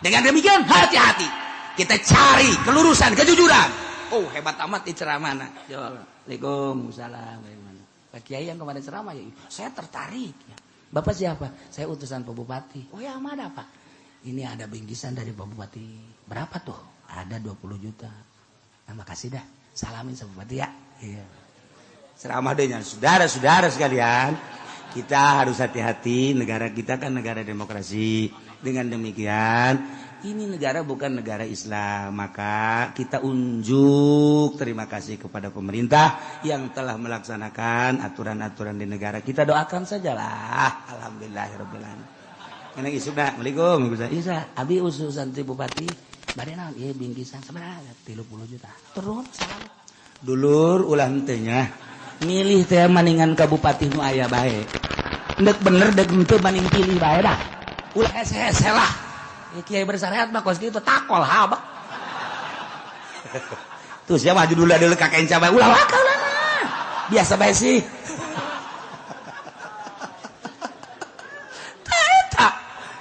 Dengan demikian hati-hati. Kita cari kelurusan, kejujuran. Oh hebat amat di ceramah. Waalaikumsalam. Pak Kiai yang kemarin ceramah ya, saya tertarik. Bapak siapa? Saya utusan Pak Bupati. Oh ya mana Pak? Ini ada bingkisan dari Pak Bupati. Berapa tuh? Ada 20 juta. Nah makasih dah. Salamin sama Bupati ya. Iya. Ceramah dengan saudara-saudara sekalian, kita harus hati-hati. Negara kita kan negara demokrasi. Dengan demikian, ini negara bukan negara Islam. Maka kita unjuk terima kasih kepada pemerintah yang telah melaksanakan aturan-aturan di negara. Kita doakan sajalah. Alhamdulillahirrahmanirrahim. Ini isukna, Assalamualaikum. Isa, abi ususan ti Bupati. Badena ieu bingkisan sabaraha? 30 juta. Turun salam. Dulur ulah henteunya. Milih teh maningan kabupati nu aya bae. Ndek bener dek henteu maning pilih bae dah. Ulah hese-hese lah. Kiai bersyariat mah kos kitu takol habak. Tuh sia maju dulu deuleu ka kenca bae ulah wakal nah. Biasa bae sih.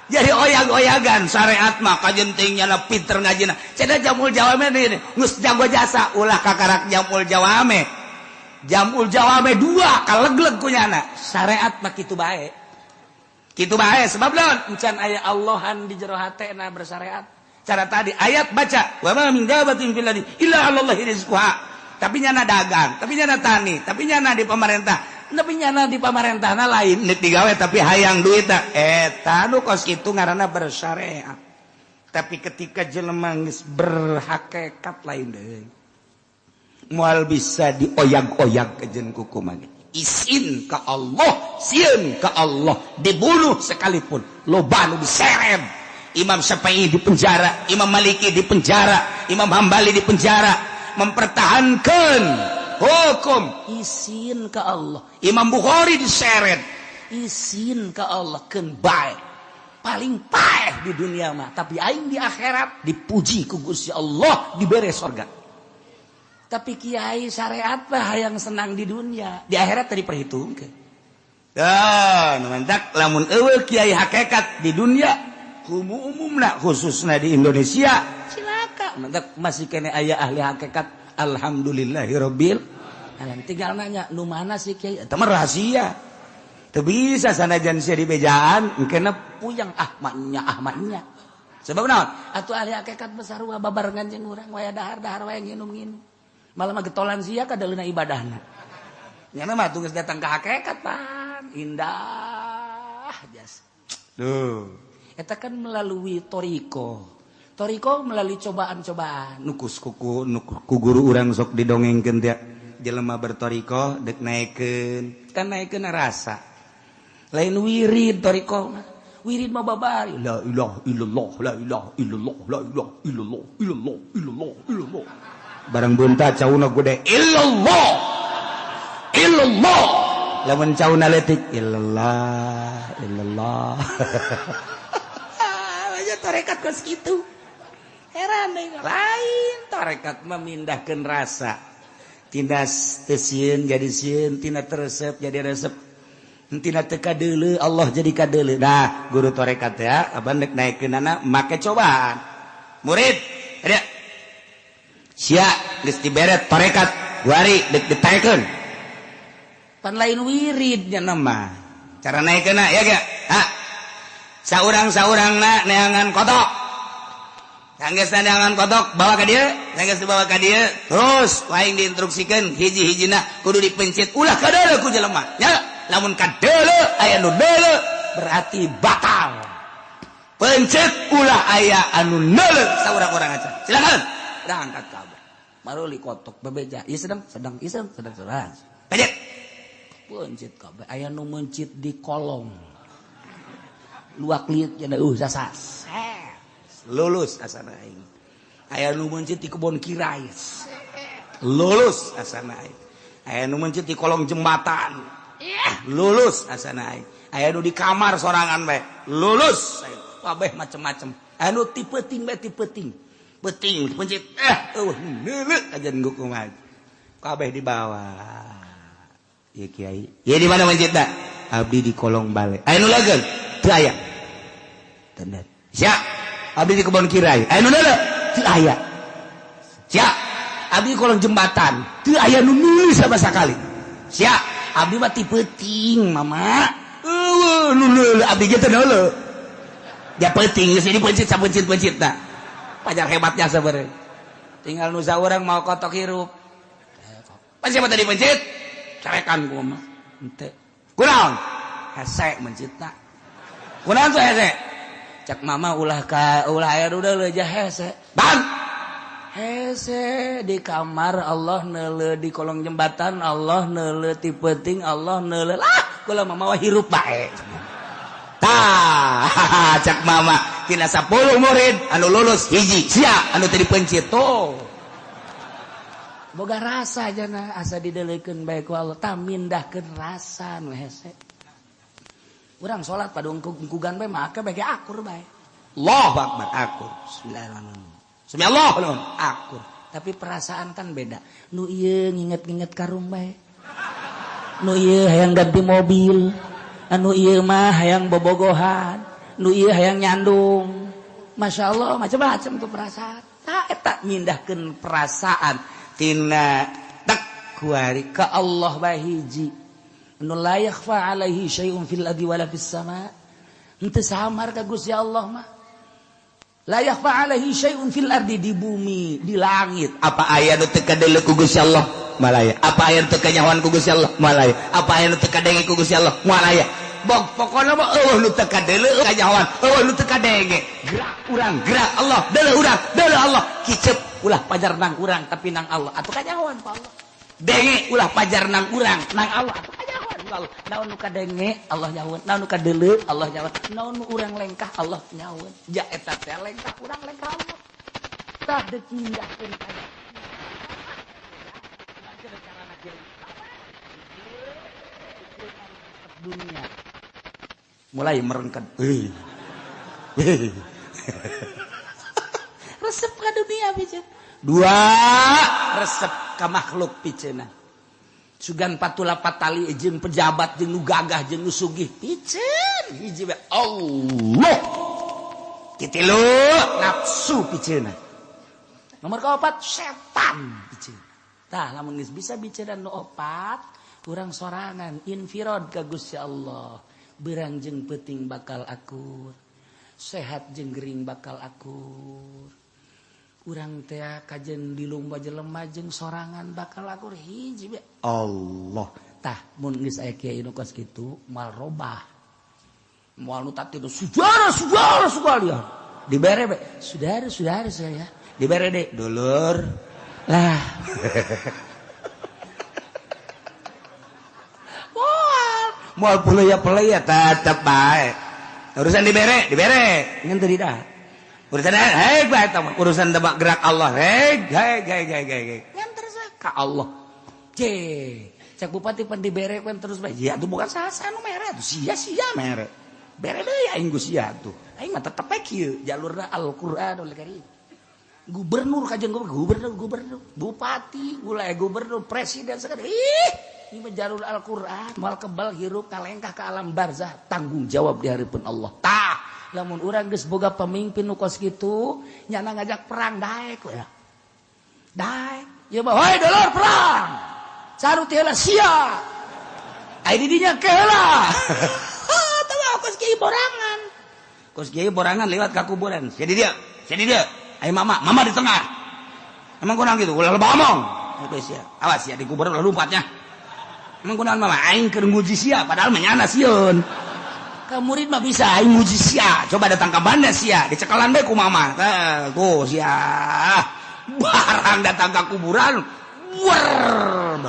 Jadi oyag-oyagan syariat mah kajentingnya na pinter ngajina. Cenah jamul jawame deui geus jago jasa ulah kakarak jamul jawame. Jamul jawame 2 kalegleg kunyana. Syariat mah kitu bae. Kitu bae sebab naon? Encan aya Allahan di jero hatena bersyariat. Cara tadi ayat baca wa ma min dabatin fil ardi illa 'alallahi rizquha. Tapi nyana dagang, tapi nyana tani, tapi nyana di pemerintah. Tapi nyana di pemerintahna lain nek digawe tapi hayang duitna. Eta nu kos kitu ngaranna bersyariat. Tapi ketika jelema geus berhakikat lain deui. Moal bisa dioyag-oyag kejen kukuman. Isin ke Allah, sieun ke Allah, dibunuh sekalipun, loba nu diseret.
Imam Syafi'i di penjara, Imam Maliki di penjara, Imam Hambali di penjara, mempertahankan hukum.
Izin ke Allah.
Imam Bukhari diseret.
Izin ke Allah keun bae. Paling paeh di dunia mah, tapi aing di akhirat dipuji ku Gusti Allah, dibere surga. Tapi kiai syariat mah hayang senang di dunia, di akhirat tadi perhitungkeun.
Mantak lamun eueuh kiai hakikat di dunia, umumna khususna di Indonesia,
Cilaka. Mantak masih kene aya ahli hakikat, alhamdulillahirabbil alamin. Tinggal nanya, nu mana sih kiai?
eta mah rahasia. Teu bisa sanajan sia di bejaan, engkena
Puyang ahmadnya. Sebab naon? Atuh ahli hakikat besar wa babarengan jeung urang waya dahar-dahar waya nginum-nginum. Malah mah getolan sia kadaleuna ibadahna. Nya mah tugas datang ke hakikat pan, indah jas.
Duh.
Eta kan melalui toriko. Toriko melalui cobaan-cobaan.
Nukus ku guru urang sok didongengkeun teh. Jelema bertoriko dek naikeun, kan naikeun rasa. Lain wirid toriko mah. Wirid mah babari. La ilaha illallah, la ilaha illallah, la ilaha illallah, illallah, illallah, illallah. Barang beunta cauna gede illallah. Illallah. Lamun cauna leutik illallah, illallah.
Aja tarekat geus kitu. Heran deui.
Lain tarekat memindahkeun rasa. Tina teu sieun jadi sieun, tina teresep jadi resep. Tina teu kadeuleu Allah jadi kadeuleu. Nah, guru tarekat ya, abang dek naikeunana make cobaan. Murid, ada. Sia geus dibere tarekat, wari dek ditaikeun.
Pan lain wiridnya
Nama cara naikeunna ya ge. Ha. Saurang-saurangna neangan kotok. Sanggeus neangan kotok bawa ka dieu, sanggeus dibawa ka dieu, terus lain diinstruksikeun hiji-hijina kudu dipencet ulah kadeuleu ku jelema. Nya, lamun kadeuleu aya nu deuleu berarti batal. Pencet ulah aya anu neuleu saurang-urang aja. Silakan.
Udah angkat kabel. Maruli kotok bebeja. Ieu sedang isem sedang.
Pencet.
Pencet kabel. Aya nu mencit di kolong. Luak liut cenah sasas.
Lulus asana aing. Aya nu mencit di kebon kirai. Lulus asana aing. Aya nu mencit di kolong jembatan. Lulus asana aing. Aya nu di kamar sorangan bae. Lulus. Kabeh macem-macem. Aya nu tipeting bae tipeting. Peting pencit. Neuleu ajan guk kumaha. Kabeh di bawah. Ieu kiai. Ieu di mana mencitna? Abdi di kolong bale. Aya nu legeun? Teu aya. Tanda. Sia. Abdi di kebon kirai. Aya nu neuleu? Teu aya. Sia. Abdi di kolong jembatan. Teu aya nu nulis sama sakali. Sia. Abdi mah tipeting, mama. Nu neuleu abdi ge teu neuleu. Dia penting geus dipencit sapencit-pencitna. Pajar hebatnya sabareu. Tinggal nu saurang mau kotok hirup. Pas siapa tadi pencit? Carekan ku mah. Henteu. Kunaon? Hese mencitna. Kunaon tuh hese? Cak mama ulah aya udah leja hese. Bang. Hese di kamar Allah neuleu, di kolong jembatan Allah neuleu, ti peuting Allah neuleu. Lah, kula mama wah hirup bae. Tah, cak mama tina 10 murid anu lulus hiji sia anu teu dipencit tuh.
Boga rasa jana asa dideuleukeun bae ku Allah, tah mindahkeun rasa nu hese. Urang salat pada ungkugan bae maka bagi akur bae.
Allahu Akbar akur. Bismillahirrahmanirrahim akur.
Tapi perasaan kan beda. Nu ieu nginget-nginget karung bae. Nu ieu hayang ganti mobil. Anu ieu mah hayang bobogohan. Nu ieu hayang nyandung. Masya Allah macam-macam tuh perasaan. Tah eta mindahkeun perasaan tina takwari ka Allah bae hiji. Anu la yakhfa alaihi syai'un fil ardi wala fis sama. Henteu samar ka Gusti Allah mah. La yakhfa alaihi syai'un fil ardi, di bumi, di langit.
Apa aya nu teu kadeuleu ku Gusti Allah? Malaya. Apa aya nu teu kanyahoan ku Gusti Allah? Malaya. Apa aya nu teu kadenge ku Gusti Allah? Malaya. Pokona mah eueuh nu teu kadeuleu kanyahoan, eueuh nu teu kadenge. Gerak urang, gerak Allah, deuleu urang, deuleu Allah. Kicep ulah pajar nang urang tapi nang Allah. Atuh kanyahoan pa Allah. Denge ulah pajar nang urang, nang Allah. Atuh kanyahoan.
Allah naon nu kadenge Allah nyaweun naon nu kadeuleu Allah nyaweun naon nu urang lengkah Allah nyaweun ja eta teh lengkah urang lengkah Allah tah deuk nyindahkeun kana dunia mulai merengket resep ka dunia piceun dua resep ka makhluk piceuna sugan patula patali jeung pejabat jeung nu gagah jeung nu sugih piceun hiji we Allah kitilu nafsu piceuna nomor kaopat setan piceun tah lamun geus bisa bicara nu opat urang sorangan infirad ka Gusti Allah beurang jeung peuting bakal akur sehat jeung gering bakal akur urang teh kajen di lumba jelema jeung sorangan bakal akur hiji be Allah tah mun geus aya kiai nu kos kitu moal robah moal nu tati nu saudara dia dibere be saudara saya dibere deh dulur lah moal pelaya tetep bae urusan dibere ngan teu didah urusan bae eta urusan tebak gerak Allah ngan terus ka Allah cek bupati pan dibere pan terus bae ya tuh bukan sasa nu mere tuh sia mere bere deui aing Gus sia tuh aing mah tetep we kieu jalurna Al-Qur'anul Karim gubernur kajen gubernur bupati wilayah gubernur presiden sekarang ini menjalur Al-Quran mal kebal hirup kalengkah ke alam barzah tanggung jawab di hareupeun Allah tah lamun urang geus boga pemimpin nu kos kitu nyana ngajak perang daek we daek ieu mah hoi dulur perang saru teh heula sia ai di dinya ke heula tah kos kieu borangan lewat ka kuburan jadi dia ai mama di tengah emang kurang gitu ulah loba omong itu sia awas ya di kuburan ulah lompatnya emang kunaon mama aing keur nguji sia padahal menyana sieun ka murid mah bisa aing nguji sia coba datang ka banda sia dicekelan bae ku mama tuh sia barang datang ka kuburan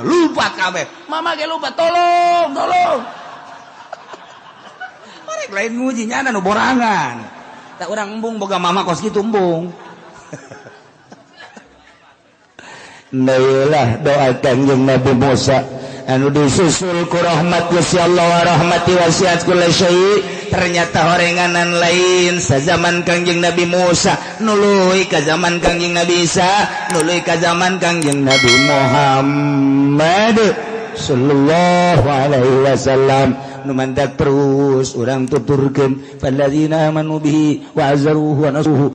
lompat kabeh mama ge lompat tolong arek lain nguji nyana nu borangan tak urang embung boga mama kos kitu embung Nailah doakan yang Nabi Musa anu disusul ku rahmat Gusti Allah wa rahmati wasiat kulli syai ternyata horenganan lain sazaman Kangjeng Nabi Musa nuluy ka zaman Kangjeng Nabi Isa nuluy ka zaman Kangjeng Nabi Muhammad sallallahu alaihi wasallam nu mantak terus urang tuturkeun falladzina amanu bihi wa azzaruhu wa nasuhu